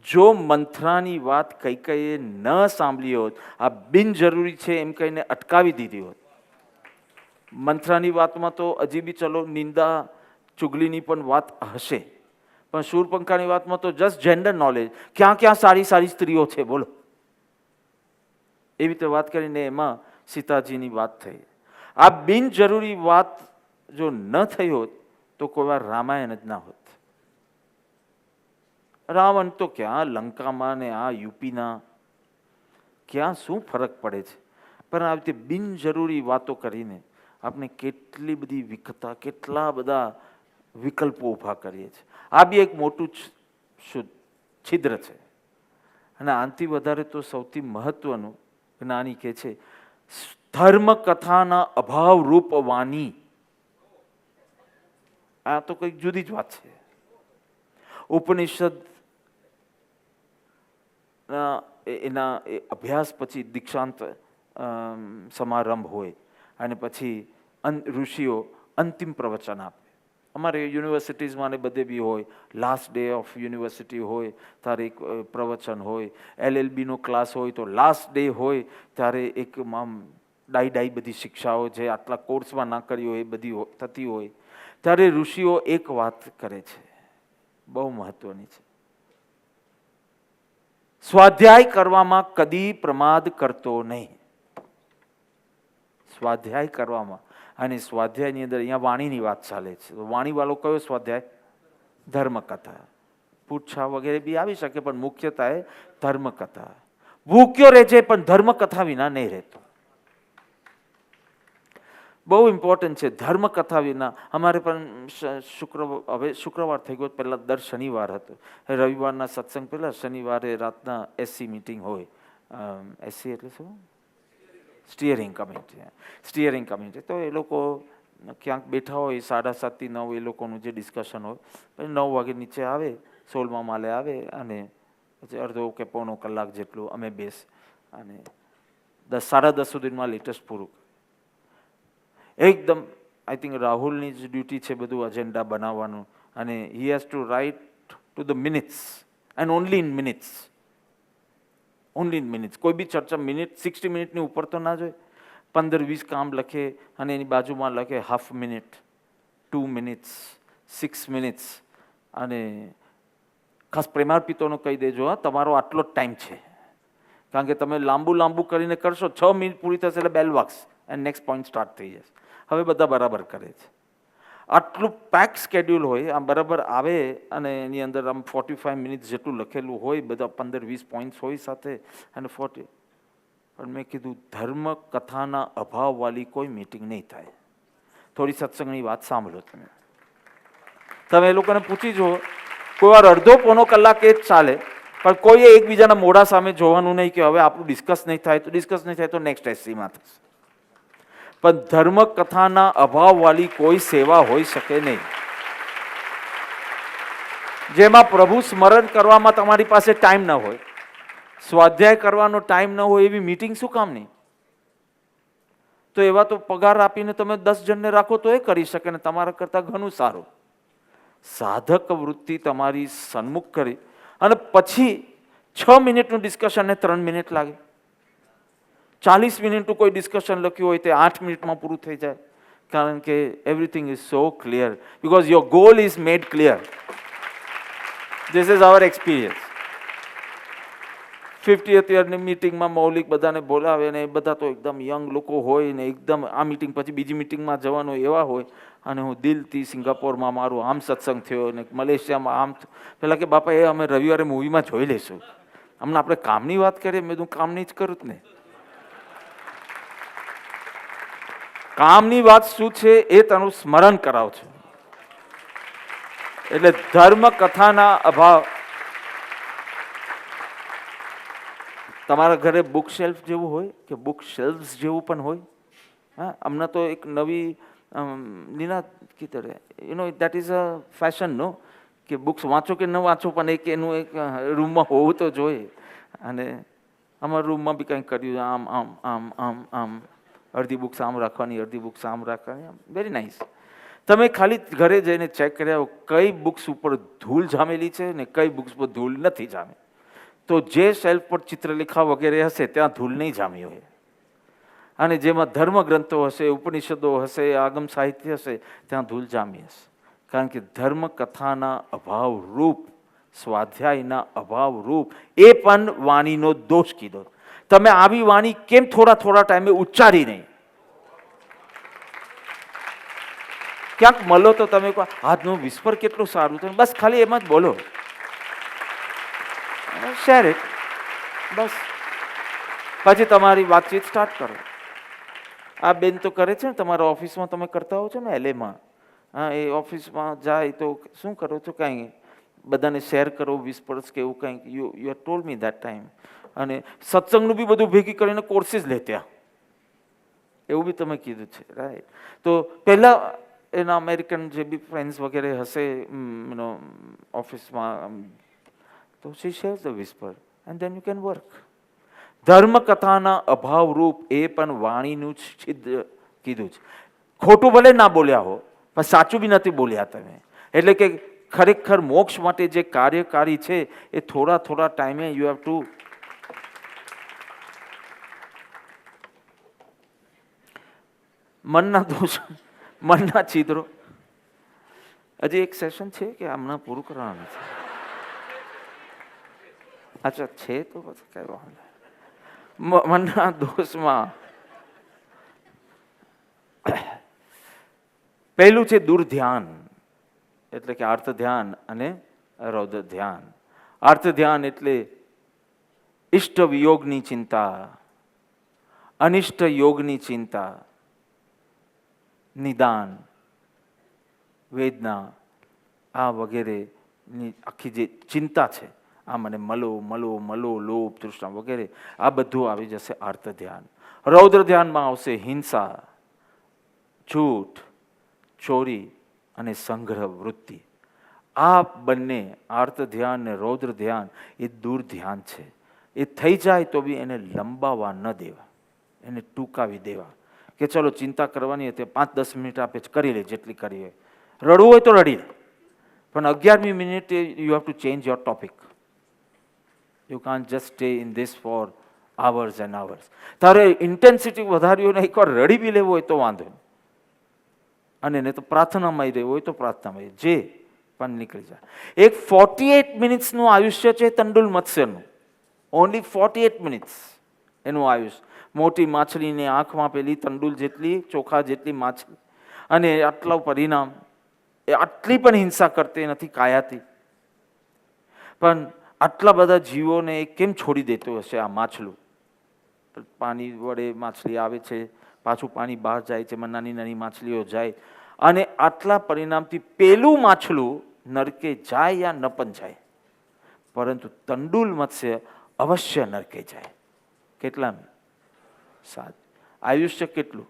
જો મંથરાની વાત કૈકેયીએ ન સાંભળી હોત, આ બિનજરૂરી છે એમ કહીને અટકાવી દીધી હોત. મંથરાની વાતમાં તો હજી બી ચલો નિંદા ચુગલીની પણ વાત હશે, પણ શૂરપંખાની વાતમાં તો જસ્ટ જેન્ડર નોલેજ, ક્યાં ક્યાં સારી સારી સ્ત્રીઓ છે બોલો, એવી રીતે વાત કરીને એમાં સીતાજીની વાત થઈ. આ બિનજરૂરી વાત જો ન થઈ હોત તો કોઈ વાર રામાયણ જ ના હોત. રાવણ તો ક્યાં લંકામાં ને આ યુપીના, ક્યાં શું ફરક પડે છે? પણ આવી રીતે બિનજરૂરી વાતો કરીને આપણે કેટલી બધી વિકતા, કેટલા બધા વિકલ્પો ઊભા કરીએ છીએ. આ બી એક મોટું છિદ્ર છે. અને આનાથી વધારે તો સૌથી મહત્વનું જ્ઞાની કહે છે ધર્મ કથાના અભાવ રૂપ વાણી. આ તો કંઈક જુદી જ વાત છે. ઉપનિષદ એના અભ્યાસ પછી દીક્ષાંત સમારંભ હોય અને પછી ઋષિઓ અંતિમ પ્રવચન આપે. અમારે યુનિવર્સિટીઝમાં ને બધે બી હોય, લાસ્ટ ડે ઓફ યુનિવર્સિટી હોય ત્યારે એક પ્રવચન હોય, LLBનો ક્લાસ હોય તો લાસ્ટ ડે હોય ત્યારે એક ડાઈ બધી શિક્ષાઓ જે આટલા કોર્સમાં ના કરી હોય એ બધી થતી હોય, ત્યારે ઋષિઓ એક વાત કરે છે, બહુ મહત્વની છે. સ્વાધ્યાય કરવામાં કદી પ્રમાદ કરતો નહીં. સ્વાધ્યાય કરવામાં, અને સ્વાધ્યાયની અંદર અહીંયા વાણીની વાત ચાલે છે. વાણીવાળો કયો સ્વાધ્યાય? ધર્મકથા. પૂછા વગેરે બી આવી શકે, પણ મુખ્યતા એ ધર્મકથા. ભૂખ્યો રહેજે પણ ધર્મકથા વિના નહીં રહેતો. બહુ ઇમ્પોર્ટન્ટ છે ધર્મકથા વિના. અમારે પણ હવે શુક્રવાર થઈ ગયો, પહેલાં દર શનિવાર હતો. રવિવારના સત્સંગ પહેલાં શનિવારે રાતના SC મીટિંગ હોય. SC એટલે શું? Steering committee. સ્ટિયરિંગ કમિટી તો એ લોકો ક્યાંક બેઠા હોય, 7:30 થી 9 એ લોકોનું જે ડિસ્કશન હોય, પછી 9 વાગે નીચે આવે, 16મા માલે આવે અને પછી અડધો કે પોણો કલાક જેટલું અમે બેસ અને 10-10:30 સુધીમાં લેટેસ્ટ પૂરું. એકદમ આઈ થિંક રાહુલની જ ડ્યુટી છે બધું એજન્ડા બનાવવાનું, અને he has to write to the minutes and only in minutes. Only in minutes. કોઈ બી ચર્ચા 60 મિનિટની ઉપર તો ના જોઈએ. 15-20 કામ લખે અને એની બાજુમાં લખે હાફ મિનિટ, 2 મિનિટ્સ, 6 મિનિટ્સ. અને ખાસ પ્રેમાર્પિતોનો કહી દેજો, હા તમારો આટલો જ ટાઈમ છે, કારણ કે તમે લાંબુ કરીને કરશો, 6 મિનિટ પૂરી થશે એટલે બેલ વાગશે એન્ડ નેક્સ્ટ પોઈન્ટ સ્ટાર્ટ થઈ જશે. હવે બધા બરાબર કરે છે. આટલું પેક સ્કેડ્યુલ હોય, આમ બરાબર આવે અને એની અંદર આમ 45 મિનિટ્સ જેટલું લખેલું હોય, બધા 15-20 પોઈન્ટ્સ હોય સાથે અને 40. પણ મેં કીધું ધર્મ કથાના અભાવવાળી કોઈ મીટિંગ નહીં થાય. થોડી સત્સંગની વાત સાંભળો તમે. તમે એ લોકોને પૂછી જુઓ, કોઈ વાર અડધો પોણો કલાક એ જ ચાલે, પણ કોઈએ એકબીજાના મોઢા સામે જોવાનું નહીં કે હવે આપણું ડિસ્કસ નહીં થાય તો નેક્સ્ટ એસસીમાં થશે. પણ ધર્મ કથાના અભાવવાળી કોઈ સેવા હોઈ શકે નહીં, જેમાં પ્રભુ સ્મરણ કરવામાં તમારી પાસે ટાઈમ ન હોય, સ્વાધ્યાય કરવાનો ટાઈમ ન હોય, એવી મીટિંગ શું કામ નહીં? તો એવા તો પગાર આપીને તમે 10 જણને રાખો તો એ કરી શકે ને તમારા કરતાં ઘણું સારું. સાધક વૃત્તિ તમારી સન્મુખ કરી અને પછી 6 મિનિટનું ડિસ્કશન ને 3 મિનિટ લાગે. 40 મિનિટનું કોઈ ડિસ્કશન લખ્યું હોય તે 8 મિનિટમાં પૂરું થઈ જાય, કારણ કે everything is so clear, because your goal is made clear. This is our experience. 50th યરની મિટિંગમાં મૌલિક બધાને બોલાવે ને એ બધા તો એકદમ યંગ લોકો હોય ને એકદમ આ મિટિંગ પછી બીજી મિટિંગમાં જવાનું એવા હોય, અને હું દિલથી સિંગાપોરમાં મારું આમ સત્સંગ થયો ને મલેશિયામાં આમ, પેલા કે બાપા એ અમે રવિવારે મૂવીમાં જોઈ લઈશું, અમને આપણે કામની વાત કરીએ. મેં તું કામની જ કરું જ ને, કામની વાત શું છે એ તારું સ્મરણ કરાવ છું. એટલે ધર્મ કથાના અભાવ. તમારા ઘરે બુક શેલ્ફ જેવું હોય કે બુક શેલ્ફ જેવું પણ હોય? હા, હમણાં તો એક નવી નીના કીધું દેટ ઇઝ અ ફેશન નો, કે બુક્સ વાંચો કે ન વાંચો પણ એક એનું એક રૂમમાં હોવું તો જોઈએ. અને અમારા રૂમમાં બી કંઈક કર્યું, આમ આમ આમ આમ આમ, અડધી બુક્સ આમ રાખવાની, અડધી બુક્સ આમ રાખવાની, વેરી નાઇસ. તમે ખાલી ઘરે જઈને ચેક કરી આવો કઈ બુક્સ ઉપર ધૂળ જામેલી છે ને કઈ બુક્સ પર ધૂળ નથી જામી. તો જે શેલ્ફ પર ચિત્રલેખા વગેરે હશે ત્યાં ધૂળ નહીં જામી હોય, અને જેમાં ધર્મ ગ્રંથો હશે, ઉપનિષદો હશે, આગમ સાહિત્ય હશે ત્યાં ધૂળ જામી હશે. કારણ કે ધર્મ કથાના અભાવ રૂપ, સ્વાધ્યાયના અભાવ રૂપ એ પણ વાણીનો દોષ કીધો. તમે આવી વાણી કેમ થોડા થોડા ટાઈમે ઉચ્ચારી નહીં? ક્યાંક મળો તો તમે કહો આજનું વિસ્પર કેટલું સારું છે, બસ ખાલી એમાં જ બોલો, શેર ઇટ, બસ. પછી તમારી વાતચીત સ્ટાર્ટ કરો. આ બેન તો કરે છે ને, તમારા ઓફિસમાં તમે કરતા હો છો ને એલએમાં, હા, એ ઓફિસમાં જાય તો શું કરો છો? કાંઈ બધાને શેર કરો વિસ્પર્સ કે એવું કંઈક. You have told me that time. અને સત્સંગનું બી બધું ભેગી કરીને કોર્સીસ લે ત્યાં, એવું બી તમે કીધું છે, રાઈટ? તો પહેલાં એના અમેરિકન જે બી ફ્રેન્ડ્સ વગેરે હશે ઓફિસમાં, તો she shares the whisper and then you can work. ધર્મ કથાના અભાવરૂપ એ પણ વાણીનું જ છિદ્ર કીધું છે. ખોટું ભલે ના બોલ્યા હો, પણ સાચું બી નથી બોલ્યા તમે. એટલે કે ખરેખર મોક્ષ માટે જે કાર્યકારી છે એ થોડા થોડા ટાઈમે યુ હેવ ટુ. મનના દોષ, મનના છિદ્રો. હજી એક સેશન છે કે હમણાં પૂરું કરવાનું છે? અચ્છા, છે તો પછી કઈ વાંધો. મનના દોષમાં પહેલું છે દુર્ધ્યાન, એટલે કે અર્થ ધ્યાન અને રૌદ્ર ધ્યાન. અર્થ ધ્યાન એટલે ઇષ્ટ વિયોગની ચિંતા, અનિષ્ટ યોગની ચિંતા, નિદાન, વેદના, આ વગેરેની આખી જે ચિંતા છે, આ મને મળો મળો મળો, લોભ, તૃષ્ણા વગેરે, આ બધું આવી જશે અર્થ ધ્યાન. રૌદ્ર ધ્યાનમાં આવશે હિંસા, જૂઠ, ચોરી અને સંગ્રહ વૃત્તિ. આ બંને અર્થ ધ્યાન ને રૌદ્ર ધ્યાન એ દૂર ધ્યાન છે. એ થઈ જાય તો બી એને લંબાવવા ન દેવા, એને ટૂંકાવી દેવા. કે ચલો ચિંતા કરવાની હતી 5-10 મિનિટ આપે કરી લે, જેટલી કરી હોય. રડવું હોય તો રડી લે, પણ 11મી મિનિટે you have to change your topic. You can't just stay in this for hours and hours. તારે ઇન્ટેન્સિટી વધારી હોય ને એકવાર રડી બી લેવું હોય તો વાંધો નહીં, અને એને તો પ્રાર્થનામાં રહેવું હોય તો પ્રાર્થનામાં, જે પણ નીકળી જાય. એક 48 મિનિટ્સનું આયુષ્ય છે તંડુલ મત્સ્યનું, ઓનલી 48 મિનિટ્સ એનું આયુષ્ય. મોટી માછલીને આંખમાં પેલી તંડુલ જેટલી, ચોખા જેટલી માછલી, અને આટલું પરિણામ. એ આટલી પણ હિંસા કરતી નથી કાયાથી, પણ આટલા બધા જીવોને કેમ છોડી દેતો હશે આ માછલું? પાણી વડે માછલી આવે છે, પાછું પાણી બહાર જાય છે, નાની નાની માછલીઓ જાય. અને આટલા પરિણામથી પેલું માછલું નરકે જાય યા ન પણ જાય, પરંતુ તંડુલ મત્સ્ય અવશ્ય નરકે જાય. કેટલા? 7. આયુષ્ય કેટલું?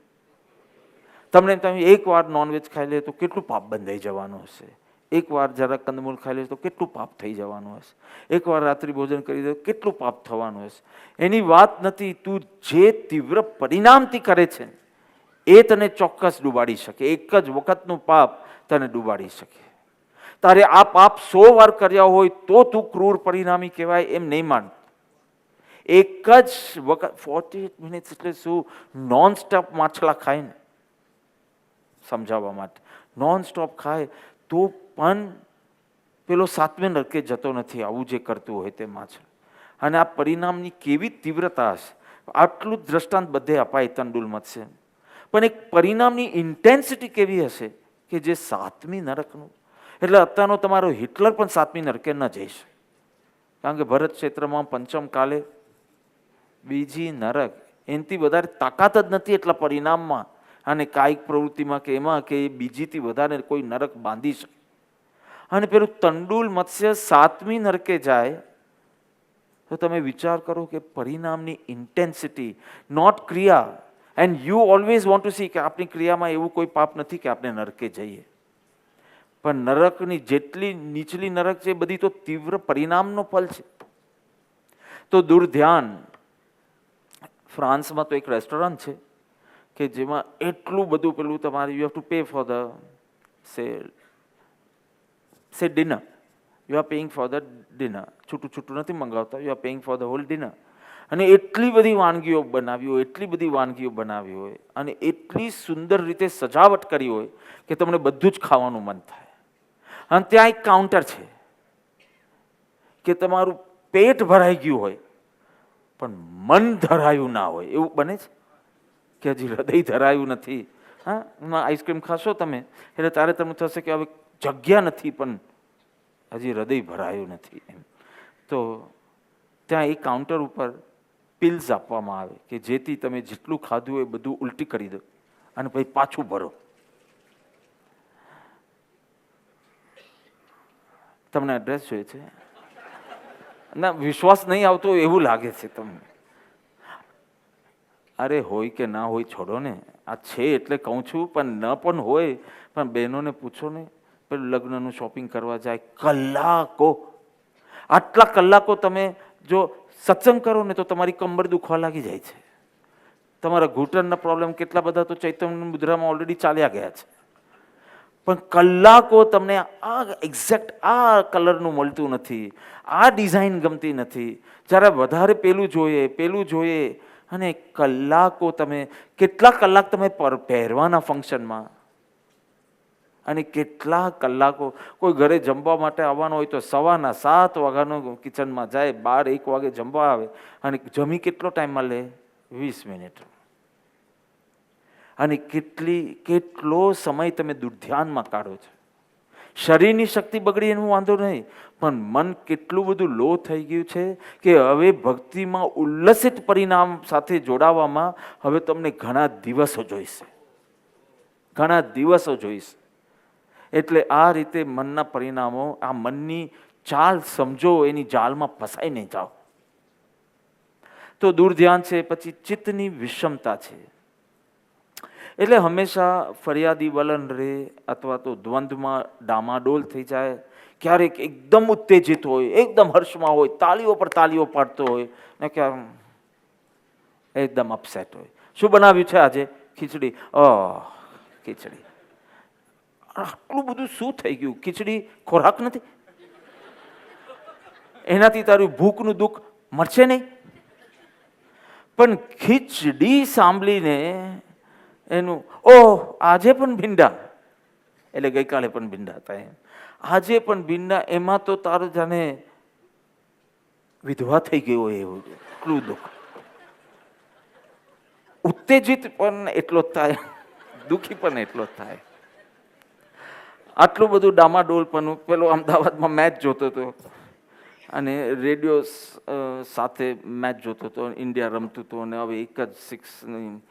તમે એકવાર નોનવેજ ખાઈ લે તો કેટલું પાપ બંધાઈ જવાનું હશે? એકવાર જરા કંદમૂળ ખાઈ લે તો કેટલું પાપ થઈ જવાનું હશે? એકવાર રાત્રિ ભોજન કરી દે તો કેટલું પાપ થવાનું હશે? એની વાત નથી. તું જે તીવ્ર પરિણામથી કરે છે એ તને ચોક્કસ ડૂબાડી શકે. એક જ વખતનું પાપ તને ડૂબાડી શકે. તારે આ પાપ 100 વાર કર્યા હોય તો તું ક્રૂર પરિણામી કહેવાય એમ નહીં માન. એક જ વખત 48 મિનિટ્સ એટલે શું? નોન સ્ટોપ માછલા ખાય ને, સમજાવવા માટે. નોન સ્ટોપ ખાય તો પણ પેલો 7મે નરકે જતો નથી, આવું જે કરતું હોય તે માછલું. અને આ પરિણામની કેવી તીવ્રતા હશે? આટલું દ્રષ્ટાંત બધે અપાય તંડુલ મત્સ્ય. પણ એક પરિણામની ઇન્ટેન્સિટી કેવી હશે કે જે 7મી નરકનું. એટલે અત્યારનો તમારો હિટલર પણ 7મી નરકે ન જઈ શકે, કારણ કે ભરત ક્ષેત્રમાં 5મ કાલે બીજી નરક. એનાથી વધારે તાકાત જ નથી એટલા પરિણામમાં અને કાયિક પ્રવૃત્તિમાં કે એમાં કે એ બીજીથી વધારે કોઈ નરક બાંધી શકે. અને પેલું તંડુલ મત્સ્ય 7મી નરકે જાય તો તમે વિચાર કરો કે પરિણામની ઇન્ટેન્સિટી. નોટ ક્રિયા. And you always want to C કે આપણી ક્રિયામાં એવું કોઈ પાપ નથી કે આપણે નરકે જઈએ. પણ નરકની જેટલી નીચલી નરક છે એ બધી તો તીવ્ર પરિણામનો ફલ છે. તો દુર્ધ્યાન. ફ્રાન્સમાં તો એક રેસ્ટોરન્ટ છે કે જેમાં એટલું બધું પેલું તમારે you have to pay for the say dinner. You are paying for the dinner. છૂટું છૂટું નથી મંગાવતા, you are paying for the whole dinner. અને એટલી બધી વાનગીઓ બનાવી હોય, એટલી બધી વાનગીઓ બનાવી હોય અને એટલી સુંદર રીતે સજાવટ કરી હોય કે તમને બધું જ ખાવાનું મન થાય. અને ત્યાં એક કાઉન્ટર છે કે તમારું પેટ ભરાઈ ગયું હોય પણ મન ધરાયું ના હોય. એવું બને છે કે હજી હૃદય ધરાયું નથી. હા, આઈસ્ક્રીમ ખાશો તમે એટલે ત્યારે તમને થશે કે હવે જગ્યા નથી પણ હજી હૃદય ભરાયું નથી એમ. તો ત્યાં એક કાઉન્ટર ઉપર પિલ્સ આપવામાં આવે કે જેથી તમે જેટલું ખાધું હોય બધું ઉલટી કરી દો અને પછી પાછું ભરો. તમને એડ્રેસ જોઈએ છે? ના, વિશ્વાસ નહીં આવતો એવું લાગે છે તમને. અરે હોય કે ના હોય છોડો ને, આ છે એટલે કહું છું. પણ ન પણ હોય પણ બહેનોને પૂછો ને, પેલું લગ્નનું શોપિંગ કરવા જાય કલાકો. આટલા કલાકો તમે જો સત્સંગ કરો ને તો તમારી કમર દુખવા લાગી જાય છે. તમારા ઘૂંટણના પ્રોબ્લેમ કેટલા બધા તો ચૈતન્ય મુદ્રામાં ઓલરેડી ચાલ્યા ગયા છે. પણ કલાકો તમને આ એક્ઝેક્ટ આ કલરનું મળતું નથી, આ ડિઝાઇન ગમતી નથી, જ્યારે વધારે પેલું જોઈએ અને કલાકો તમે કેટલા કલાક તમે પહેરવાના ફંક્શનમાં અને કેટલા કલાકો. કોઈ ઘરે જમવા માટે આવવાનો હોય તો 7:15 વાગ્યાનો કિચનમાં જાય, 12-1 વાગે જમવા આવે અને જમી કેટલો ટાઈમમાં લે? 20 મિનિટ. અને કેટલો સમય તમે દુર્ધ્યાનમાં કાઢો છો. શરીરની શક્તિ બગડી એનું વાંધો નહીં, પણ મન કેટલું બધું લો થઈ ગયું છે કે હવે ભક્તિમાં ઉલ્લસિત પરિણામ સાથે જોડાવામાં હવે તમને ઘણા દિવસો જોઈશે. એટલે આ રીતે મનના પરિણામો, આ મનની ચાલ સમજો, એની જાળમાં ફસાઈ નહીં જાઓ. તો દુર્ધ્યાન છે. પછી ચિત્તની વિષમતા છે. એટલે હંમેશા ફરિયાદી વલણ રહે અથવા તો દ્વંદ્વમાં ડામાડોલ થઈ જાય. ક્યારેક એકદમ ઉત્તેજિત હોય, એકદમ હર્ષમાં હોય, તાળીઓ પર તાળીઓ પાડતો હોય ને ક્યારેક એકદમ અપસેટ હોય. શું બનાવ્યું છે આજે? ખીચડી. ખીચડી. આટલું બધું શું થઈ ગયું? ખીચડી ખોરાક નથી? એનાથી તારું ભૂખનું દુઃખ મરશે નહીં? પણ ખીચડી સાંભળીને એનું આજે પણ ભીંડા, એટલે ગઈકાલે પણ ભીંડા હતા એમ, આજે પણ ભીંડા. એમાં તો તારું જાણે વિધવા થઈ ગયો હોય એવું એટલું દુઃખ. ઉત્તેજિત પણ એટલો જ થાય, દુઃખી પણ એટલો જ થાય. આટલું બધું ડામાડોલ પણ. પેલો અમદાવાદમાં મેચ જોતો હતો અને રેડિયો સાથે મેચ જોતો હતો. ઇન્ડિયા રમતું હતું અને હવે એક જ 6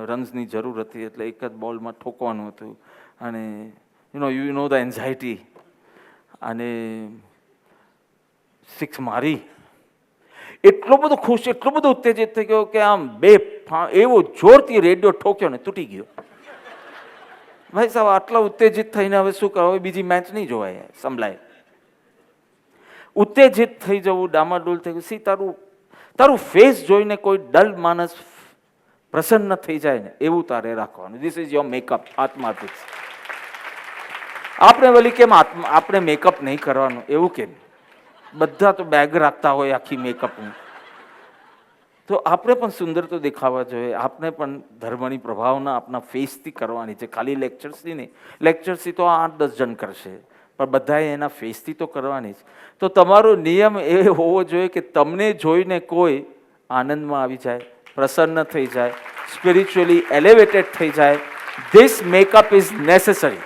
રન્સની જરૂર હતી એટલે એક જ બોલમાં ઠોકવાનું હતું અને યુ નો ધ એન્ઝાયટી, અને 6 મારી. એટલો બધો ખુશ, એટલો બધો ઉત્તેજિત થઈ ગયો કે આમ એવો જોરથી રેડિયો ઠોક્યો ને તૂટી ગયો. ભાઈ સાહેબ, આટલા ઉત્તેજિત થઈને હવે શું કરો? હવે બીજી મેચ નહીં જોવાય, સંભળાય. ઉત્તેજિત થઈ જવું, ડામાડોલ થઈ ગયું. તારું ફેસ જોઈને કોઈ ડલ માણસ પ્રસન્ન થઈ જાય ને એવું તારે રાખવાનું. This is your makeup. આત્માર્થિક. આપણે વળી કેમ આપણે મેકઅપ નહીં કરવાનું એવું કેમ? બધા તો બેગ રાખતા હોય આખી મેકઅપનું. તો આપણે પણ સુંદર તો દેખાવા જોઈએ. આપણે પણ ધર્મની પ્રભાવના આપણા ફેસથી કરવાની છે, ખાલી લેક્ચર્સથી નહીં. લેક્ચર્સથી તો 8-10 જણ કરશે, પણ બધાએ એના ફેસથી તો કરવાની જ. તો તમારો નિયમ એ હોવો જોઈએ કે તમને જોઈને કોઈ આનંદમાં આવી જાય, પ્રસન્ન થઈ જાય, સ્પિરિચ્યુઅલી એલિવેટેડ થઈ જાય. This makeup is necessary.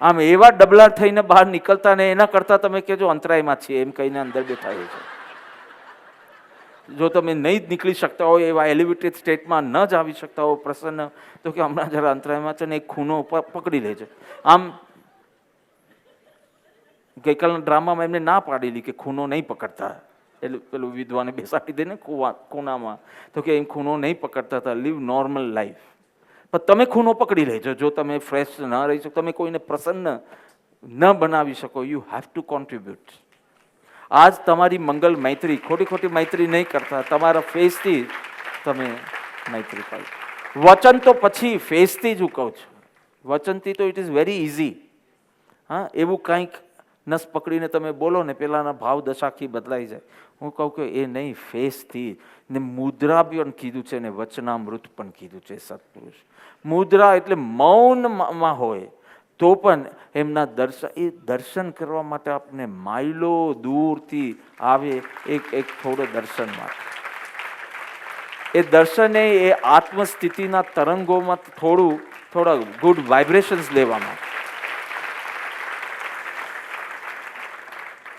આમ એવા ડબલા થઈને બહાર નીકળતા ને એના કરતાં તમે કહેજો અંતરાયમાં છીએ એમ કહીને અંદર બેઠા છે. જો તમે નહીં જ નીકળી શકતા હોય, એવા એલિવેટેડ સ્ટેટમાં ન જ આવી શકતા હો પ્રસન્ન, તો કે હમણાં જરા અંતરાયમાં છે ને એક ખૂણો પકડી લેજો. આમ ગઈકાલના ડ્રામામાં એમને ના પાડેલી કે ખૂણો નહીં પકડતા, એટલે પેલું વિધવાને બેસાડી દે ને ખૂણામાં, તો કે એમ ખૂણો નહીં પકડતા હતા. Live normal life. પણ તમે ખૂણો પકડી લેજો. જો તમે ફ્રેશ ન રહી શકો, તમે કોઈને પ્રસન્ન ન બનાવી શકો, યુ હેવ ટુ કોન્ટ્રીબ્યુટ. આજ તમારી મંગલ મૈત્રી, ખોટી મૈત્રી નહીં કરતા, તમારા ફેસથી તમે મૈત્રી કરો. વચન તો પછી ફેસથી જ હું કહું છું. વચનથી તો ઇટ ઇઝ વેરી ઇઝી. હા, એવું કંઈક નસ પકડીને તમે બોલો ને પેલાના ભાવ દશાખી બદલાઈ જાય. હું કહું કે એ નહીં, ફેસથી. ને મુદ્રા પણ કીધું છે ને વચનામૃત પણ કીધું છે સત્પુરુષ. મુદ્રા એટલે મૌનમાં હોય તો પણ એમના દર્શન કરવા માટે આપણે માઇલો દૂરથી આવે, એક થોડો દર્શન માટે. એ દર્શન એ આત્મસ્થિતિના તરંગોમાં થોડા ગુડ વાઇબ્રેશન્સ લેવા માટે.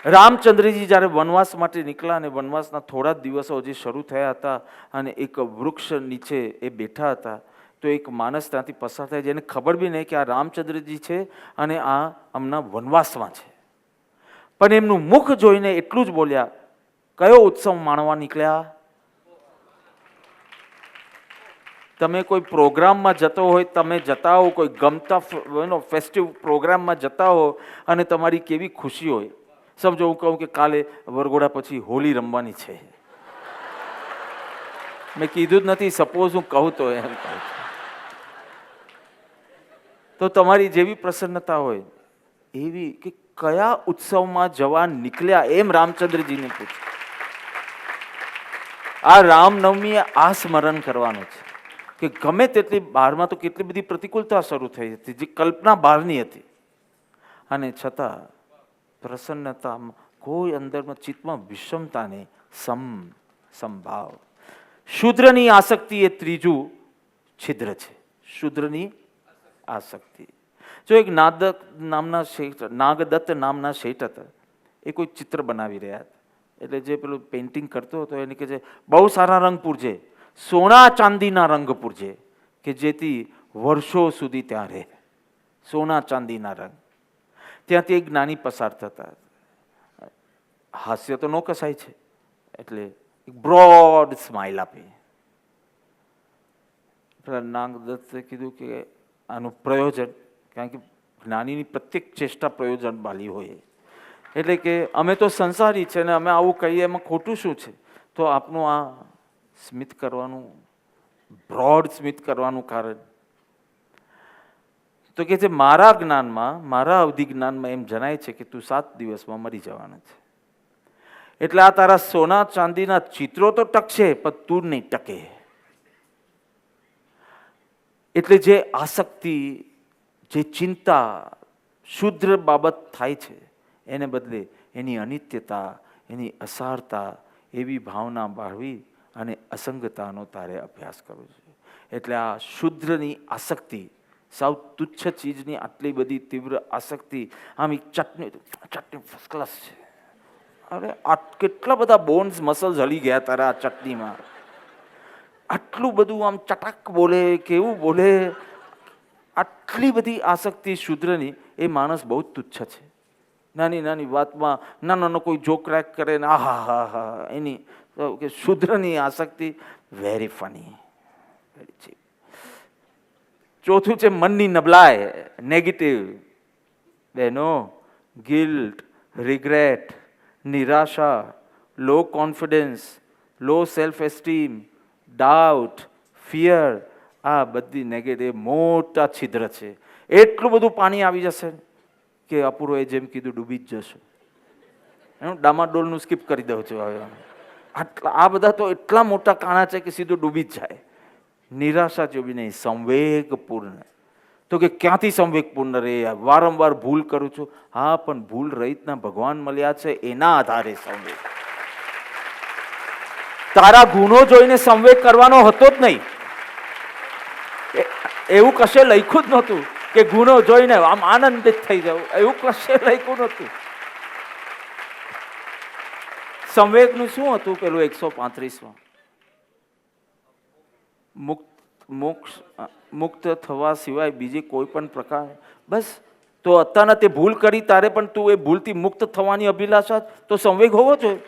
રામચંદ્રજી જ્યારે વનવાસ માટે નીકળ્યા અને વનવાસના થોડા દિવસો હજી શરૂ થયા હતા અને એક વૃક્ષ નીચે એ બેઠા હતા, તો એક માણસ ત્યાંથી પસાર થાય જેને ખબર બી નહીં કે આ રામચંદ્રજી છે અને આ હમણાં વનવાસમાં છે. પણ એમનું મુખ જોઈને એટલું જ બોલ્યા, કયો ઉત્સવ માણવા નીકળ્યા? તમે કોઈ પ્રોગ્રામમાં જતો હોય, તમે જતા હો કોઈ ગમતા ફેસ્ટિવ પ્રોગ્રામમાં જતા હો અને તમારી કેવી ખુશી હોય. સમજો હું કહું કે કાલે વરઘોડા પછી હોલી રમવાની છે. મેં કીધું જ નથી, સપોઝ હું કહું તો એમ કહું. તો તમારી જેવી પ્રસન્નતા હોય એવી કે કયા ઉત્સવમાં જવા નીકળ્યા એમ રામચંદ્રજીને પૂછ્યું. આ રામનવમીએ આ સ્મરણ કરવાનું છે કે ગમે તેટલી બહારમાં તો કેટલી બધી પ્રતિકૂળતા શરૂ થઈ હતી જે કલ્પના બહારની હતી, અને છતાં પ્રસન્નતામાં કોઈ અંદરમાં ચિત્તમાં વિષમતા નહીં, સમભાવ. શુદ્રની આસક્તિ એ ત્રીજું છિદ્ર છે. શુદ્રની આસક્તિ. જો એક નાગદત્ત નામના શેઠ હતા, એ કોઈ ચિત્ર બનાવી રહ્યા હતા. એટલે જે પેલું પેઇન્ટિંગ કરતો હતો એને કહે છે બહુ સારા રંગ પૂરજે, સોના ચાંદીના રંગ પૂરજે કે જેથી વર્ષો સુધી ત્યાં રહે. સોના ચાંદીના રંગ. ત્યાંથી એક જ્ઞાની પસાર થતા, હાસ્ય તો નો કસાય છે, એટલે એક બ્રોડ સ્માઇલ આપી. નાગદત્તે કીધું કે આનું પ્રયોજન, કારણ કે જ્ઞાનીની પ્રત્યેક ચેષ્ટા પ્રયોજન વાળી હોય, એટલે કે અમે તો સંસારી છે ને અમે આવું કહીએ એમાં ખોટું શું છે? તો આપનું આ સ્મિત કરવાનું, બ્રોડ સ્મિત કરવાનું કારણ તો કે છે મારા જ્ઞાનમાં, મારા અવધિ જ્ઞાનમાં એમ જણાય છે કે તું 7 દિવસમાં મરી જવાનો છે. એટલે આ તારા સોના ચાંદીના ચિત્રો તો ટકશે પણ તું નહીં ટકે. એટલે જે આસક્તિ, જે ચિંતા શુદ્ર બાબત થાય છે એને બદલે એની અનિત્યતા, એની અસારતા એવી ભાવના બાળવી અને અસંગતાનો તારે અભ્યાસ કરવો જોઈએ. એટલે આ શુદ્રની આસક્તિ, સાવ તુચ્છ ચીજની આટલી બધી તીવ્ર આસક્તિ, આમ ચટણી ફર્સ્ટ ક્લાસ છે. અરે આ કેટલા બધા બોન્સ મસલ્સ હલી ગયા તારા આ ચટણીમાં. આટલું બધું આમ ચટાક બોલે, કેવું બોલે, આટલી બધી આસક્તિ શૂદ્રની, એ માણસ બહુ તુચ્છ છે. નાની નાની વાતમાં નાનો કોઈ જોક ક્રેક કરે ને આહા હા હા, એની કે શૂદ્રની આસક્તિ વેરી ફની, વેરી ચીપ. ચોથું છે મનની નબળાઈ, નેગેટિવ. બહેનો, ગિલ્ટ, રિગ્રેટ, નિરાશા, low confidence, low self esteem, doubt, fear, આ બધી નેગેટિવ મોટા છિદ્ર છે. એટલું બધું પાણી આવી જશે કે અપૂર્વએ જેમ કીધું ડૂબી જ જશે. એનું ડામાડોલનું સ્કીપ કરી દઉં છું હવે. આ બધા તો એટલા મોટા કાણા છે કે સીધું ડૂબી જ જાય. નિરાશા જોવી નહીં, સંવેગપૂર્ણ. તો કે ક્યાંથી સંવેગપૂર્ણ રહે? વારંવાર ભૂલ કરું છું. હા, પણ ભૂલ રહિતના ભગવાન મળ્યા છે, એના આધારે સંવેગ. તારા ગુનો જોઈને સંવેગ કરવાનો હતો જ નહીં. એવું કશે લખ્યું જ નહોતું કે ગુનો જોઈને આમ આનંદિત થઈ જવું, એવું કશે લખ્યું નહોતું. સંવેગનું શું હતું પેલું 135માં? મુક્ત થવા સિવાય બીજી કોઈ પણ પ્રકાર. બસ, તો અત્યારના તે ભૂલ કરી તારે, પણ તું એ ભૂલથી મુક્ત થવાની અભિલાષા, તો સંવેગ હોવો જોઈએ.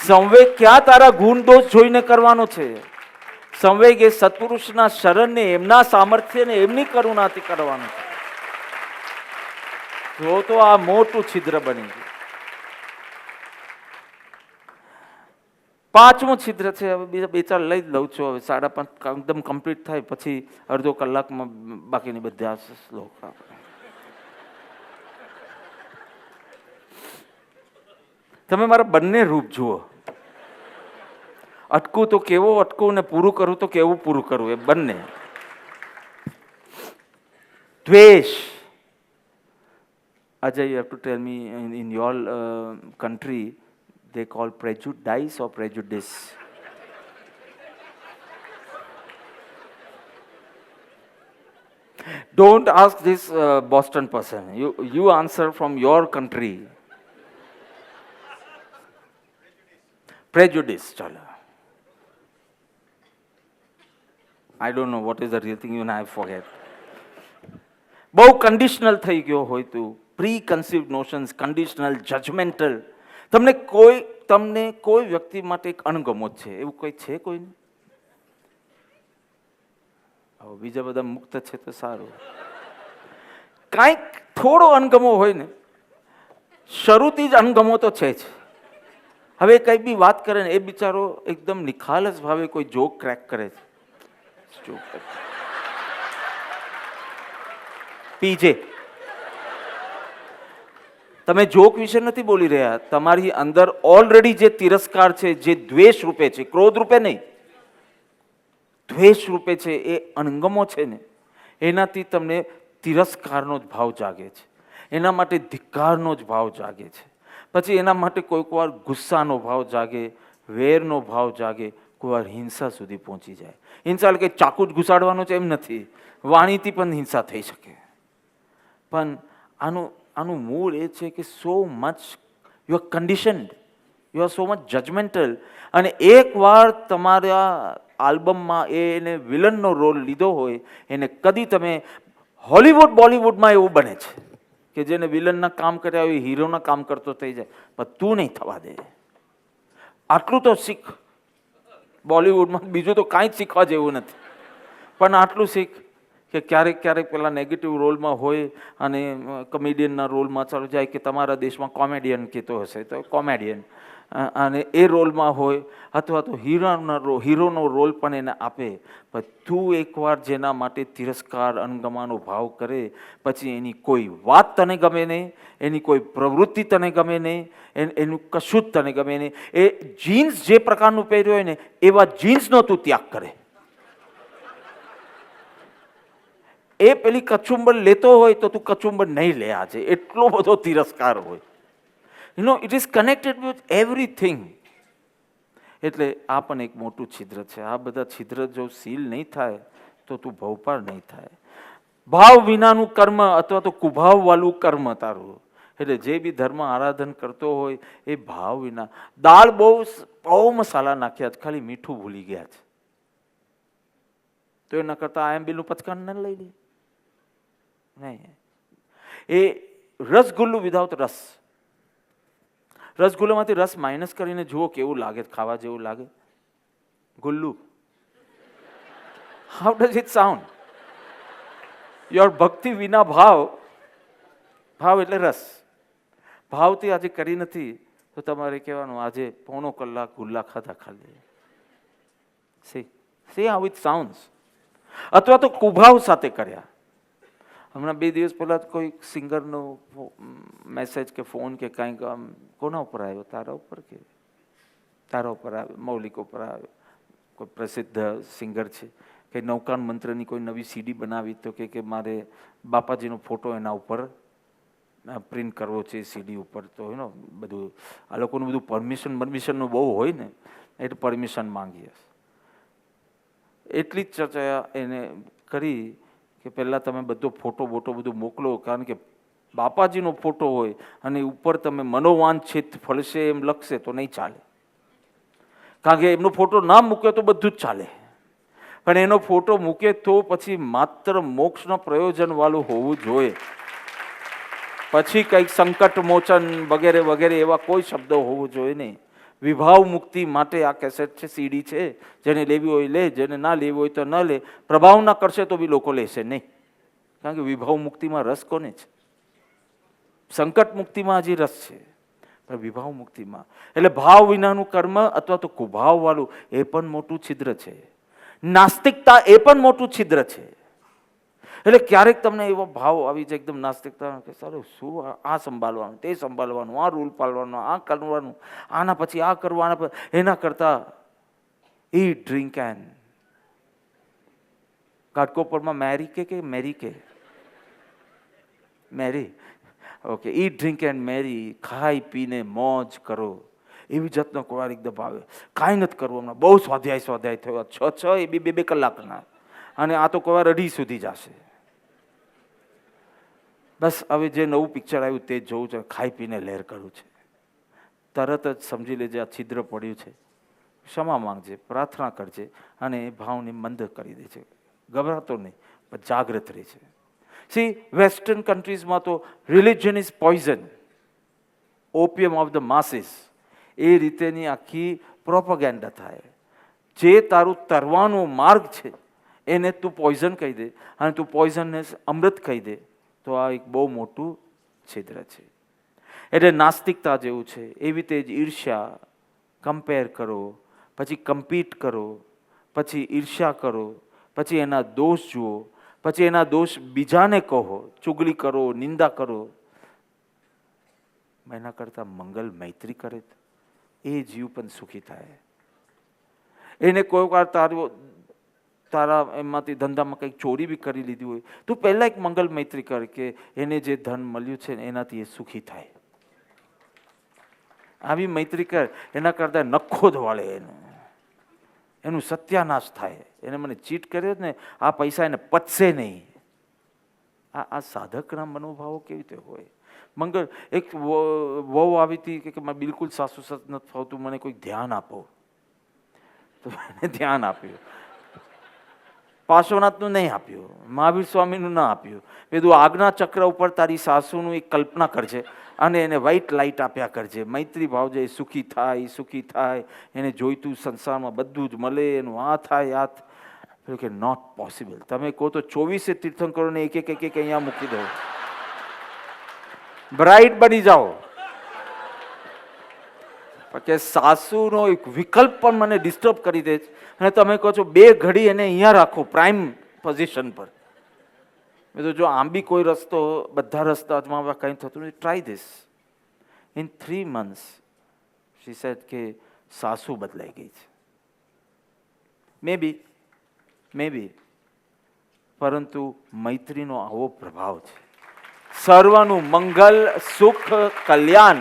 સંવેગ ક્યાં તારા ગુણ દોષ જોઈને કરવાનો છે? સંવેગ એ સત્પુરુષના શરણને, એમના સામર્થ્યને, એમની કરુણાથી કરવાનો છે. તો આ મોટું છિદ્ર બની ગયું. પાંચમું છિદ્ર છે, હવે બીજા બે ચાર લઈ જ લઉં છું. હવે 5:30 એકદમ કમ્પ્લીટ થાય પછી અડધો કલાકમાં બાકીની બધા શ્લોક. તમે મારા બંને રૂપ જુઓ. અટકું તો કેવો અટકું ને પૂરું કરું તો કેવું પૂરું કરવું, એ બંને. દ્વેષ. Ajay, you have to tell me in your country they call prejudice or prejudice? Don't ask this Boston person. You answer from your country. Prejudice. Chalo. I don't know what is the real thing, even I forget. બહુ conditional થઈ ગયો હોય તું. Preconceived notions, conditional, judgmental. તમને કોઈ વ્યક્તિ માટે એક અણગમો છે, એવું કોઈ છે કોઈને? બીજા બધા મુક્ત છે તો સારું. કાંઈક થોડો અણગમો હોય ને, શરૂથી જ અણગમો તો છે જ. હવે કઈ બી વાત કરે ને, એ બિચારો એકદમ નિખાલસ ભાવે કોઈ જોક ક્રેક કરે છે. પીજે, તમે જોક વિશે નથી બોલી રહ્યા. તમારી અંદર ઓલરેડી જે તિરસ્કાર છે, જે દ્વેષ રૂપે છે, ક્રોધ રૂપે નહીં, દ્વેષ રૂપે છે, એ અણગમો છે ને, એનાથી તમને તિરસ્કારનો જ ભાવ જાગે છે. એના માટે ધિક્કારનો જ ભાવ જાગે છે. પછી એના માટે કોઈક વાર ગુસ્સાનો ભાવ જાગે, વેરનો ભાવ જાગે, કોઈ વાર હિંસા સુધી પહોંચી જાય. હિંસા એટલે કે ચાકુ જ ઘુસાડવાનું છે એમ નથી, વાણીથી પણ હિંસા થઈ શકે. પણ આનું મૂળ એ છે કે so much you are conditioned, you are so much judgemental. અને એકવાર તમારા આલ્બમમાં એને વિલનનો રોલ લીધો હોય, એને કદી તમે હોલિવૂડ બોલિવૂડમાં એવું બને છે કે જેને વિલનના કામ કર્યા હોય હીરોના કામ કરતો થઈ જાય, પણ તું નહીં થવા દે. આટલું તો શીખ. બોલિવૂડમાં બીજું તો કાંઈ જ શીખવા જેવું નથી, પણ આટલું શીખ કે ક્યારેક પેલા નેગેટિવ રોલમાં હોય અને કોમેડિયનના રોલમાં ચાલુ જાય કે તમારા દેશમાં કોમેડિયન કહેતો હશે તો કોમેડિયન, અને એ રોલમાં હોય અથવા તો હીરોનો રોલ પણ એને આપે. પણ તું એકવાર જેના માટે તિરસ્કાર, અણગમાનો ભાવ કરે, પછી એની કોઈ વાત તને ગમે નહીં, એની કોઈ પ્રવૃત્તિ તને ગમે નહીં, એનું કશું જ તને ગમે નહીં. એ જીન્સ જે પ્રકારનું પહેર્યું હોય ને એવા જીન્સનો તું ત્યાગ કરે. એ પેલી કચુંબર લેતો હોય તો તું કચુંબર નહીં લે આજે, એટલો બધો તિરસ્કાર હોય. You know it is connected with everything. એટલે આ પણ એક મોટું છિદ્ર છે. આ બધા છિદ્ર જો સીલ નહીં થાય તો તું ભવપાર નહીં થાય. ભાવ વિનાનું કર્મ અથવા તો કુભાવ વાળું કર્મ તારું, એટલે જે બી ધર્મ આરાધન કરતો હોય એ ભાવ વિના. દાળ બહુ મસાલા નાખ્યા છે, ખાલી મીઠું ભૂલી ગયા છે, તો એના કરતા આયંબીનું પચકાન ન લઈ લે. નહીં, એ રસગુલ્લું વિધાઉટ રસ. રસગુલ્લામાંથી રસ માઇનસ કરીને જુઓ કેવું લાગે, ખાવા જેવું લાગે Gullu. How does it sound? Your ભક્તિ વિના ભાવ, ભાવ એટલે રસ. ભાવથી આજે કરી નથી તો તમારે કહેવાનું આજે પોણો કલાક ગુલ્લા ખાધા ખાલી. C how it sounds. અથવા તો કુભાવ સાથે કર્યા. હમણાં 2 દિવસ પહેલા કોઈ સિંગરનો મેસેજ કે ફોન કે કાંઈક કોના ઉપર આવ્યો? તારા ઉપર કે તારા ઉપર આવ્યો, મૌલિક ઉપર આવ્યો. કોઈ પ્રસિદ્ધ સિંગર છે કે નૌકાન મંત્રની કોઈ નવી સીડી બનાવી, તો કે મારે બાપાજીનો ફોટો એના ઉપર પ્રિન્ટ કરવો છે સીડી ઉપર. તો બધું આ લોકોનું બધું પરમિશનનું બહુ હોય ને, એટલે પરમિશન માંગીએ. એટલી જ ચર્ચા એને કરી કે પહેલાં તમે બધો ફોટો બધું મોકલો, કારણ કે બાપાજીનો ફોટો હોય અને ઉપર તમે મનોવાંછિત ફળશે એમ લખશે તો નહીં ચાલે. કારણ કે એમનો ફોટો ના મૂકે તો બધું જ ચાલે, પણ એનો ફોટો મૂકે તો પછી માત્ર મોક્ષના પ્રયોજન વાળું હોવું જોઈએ. પછી કંઈક સંકટ મોચન વગેરે વગેરે એવા કોઈ શબ્દો હોવો જોઈએ નહીં. વિભાવ મુક્તિ માટે આ કેસેટ છે, સીડી છે. જેને લેવી હોય લે, જેને ના લેવી હોય તો ન લે. પ્રભાવ ના કરશે તો બી લોકો લેશે નહીં, કારણ કે વિભાવ મુક્તિમાં રસ કોને છે? સંકટ મુક્તિમાં હજી રસ છે, પણ વિભાવ મુક્તિમાં. એટલે ભાવ વિનાનું કર્મ અથવા તો કુભાવ વાળું એ પણ મોટું છિદ્ર છે. નાસ્તિકતા એ પણ મોટું છિદ્ર છે. એટલે ક્યારેક તમને એવો ભાવ આવી જાય એકદમ નાસ્તિકતા કે સારું શું આ સંભાળવાનું, તે સંભાળવાનું, આ રૂલ પાળવાનું, આ કરવાનું, આના પછી આ કરવું, એના કરતા ઈટ ડ્રિંક એન્ડ ઘાટકોપરમાં મેરી કે મેરી કે મેરી ઓકે, ઈટ ડ્રિંક એન્ડ મેરી, ખાઈ પીને મોજ કરો. એવી જાતનો કોઈ એકદમ આવે, કાંઈ નથી કરવું હમણાં, બહુ સ્વાધ્યાય થયો, 6 એ 2 કલાકના, અને આ તો કોઈ વાર 2:30 સુધી જશે. બસ હવે જે નવું પિક્ચર આવ્યું તે જોવું છે, ખાઈ પીને લહેર કરવું છે. તરત જ સમજી લેજે આ છિદ્ર પડ્યું છે, ક્ષમા માંગજે, પ્રાર્થના કરજે અને ભાવને મંદ કરી દે છે. ગભરાતો નહીં, પણ જાગૃત રહે છે. સી, વેસ્ટર્ન કન્ટ્રીઝમાં તો religion is poison, opium of the masses. એ રીતેની આખી પ્રોપેગેન્ડા થાય. જે તારું તરવાનો માર્ગ છે એને તું પોઈઝન કહી દે, અને તું પોઈઝનને અમૃત કહી દે, તો આ એક બહુ મોટું છિદ્ર છે. એટલે નાસ્તિકતા જેવું છે. એવી રીતે જ ઈર્ષ્યા, કમ્પેર કરો, પછી કમ્પીટ કરો, પછી ઈર્ષ્યા કરો, પછી એના દોષ જુઓ, પછી એના દોષ બીજાને કહો, ચુગલી કરો, નિંદા કરો. એના કરતાં મંગલ મૈત્રી કરે એ જીવ પણ સુખી થાય. એને કોઈ વાર તારા એમાંથી ધંધામાં કંઈક ચોરી બી કરી લીધી હોય, તું પહેલાં એક મંગલ મૈત્રી કર કે એને જે ધન મળ્યું છે એનાથી એ સુખી થાય. આવી મૈત્રી કર, એના કરતાં નખો જ વાળે એનું સત્યાનાશ થાય. એને મને ચીટ કર્યો ને, આ પૈસા એને પચશે નહીં. આ સાધકના મનોભાવો કેવી રીતે હોય? મંગળ એક વહુ આવી હતી કે મને બિલકુલ સાસુ સત નથી ફાવતું, મને કોઈ ધ્યાન આપો. તો એને ધ્યાન આપ્યું. પાર્શ્વનાથનું નહીં આપ્યું, મહાવીર સ્વામીનું ના આપ્યું. કીધું આજ્ઞા ચક્ર ઉપર તારી સાસુનું એક કલ્પના કરજે અને એને વ્હાઈટ લાઇટ આપ્યા કરજે. મૈત્રી ભાવજે, સુખી થાય, સુખી થાય. એને જોઈતું સંસારમાં બધું જ મળે, એનું આ થાય, આ કે નોટ પોસિબલ. તમે કહો તો 24 તીર્થંકરોને એક અહીંયા મૂકી દો, બ્રાઇડ બની જાઓ. કે સાસુનો એક વિકલ્પ પણ મને ડિસ્ટર્બ કરી દે છે, અને તમે કહો છો 2 ઘડી એને અહીંયા રાખો પ્રાઇમ પોઝિશન પર. મેં તો જો આમ બી કોઈ રસ્તો, બધા રસ્તા અજમાવવા કંઈ થતું નથી, try this. In 3 months she said કે સાસુ બદલાઈ ગઈ છે. મે બી પરંતુ મૈત્રીનો આવો પ્રભાવ છે. સર્વનું મંગલ, સુખ, કલ્યાણ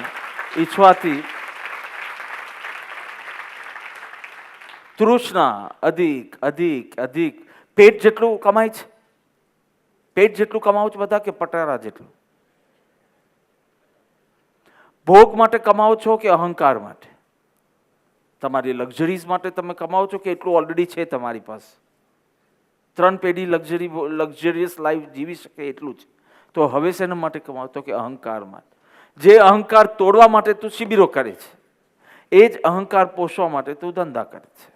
ઈચ્છવાથી તૃષ્ણા અધિક અધિક અધિક. પેટ જેટલું કમાય છે, પેટ જેટલું કમાવું છે બધા, કે પટારા જેટલું? ભોગ માટે કમાઓ છો કે અહંકાર માટે? તમારી લક્ઝરીઝ માટે તમે કમાઓ છો કે એટલું ઓલરેડી છે તમારી પાસે? 3 પેઢી લક્ઝરિયસ લાઈફ જીવી શકે એટલું છે. તો હવે શેના માટે કમાવો? તો કે અહંકાર માટે. જે અહંકાર તોડવા માટે તું શિબિરો કરે છે, એ જ અહંકાર પોષવા માટે તું ધંધા કરે છે.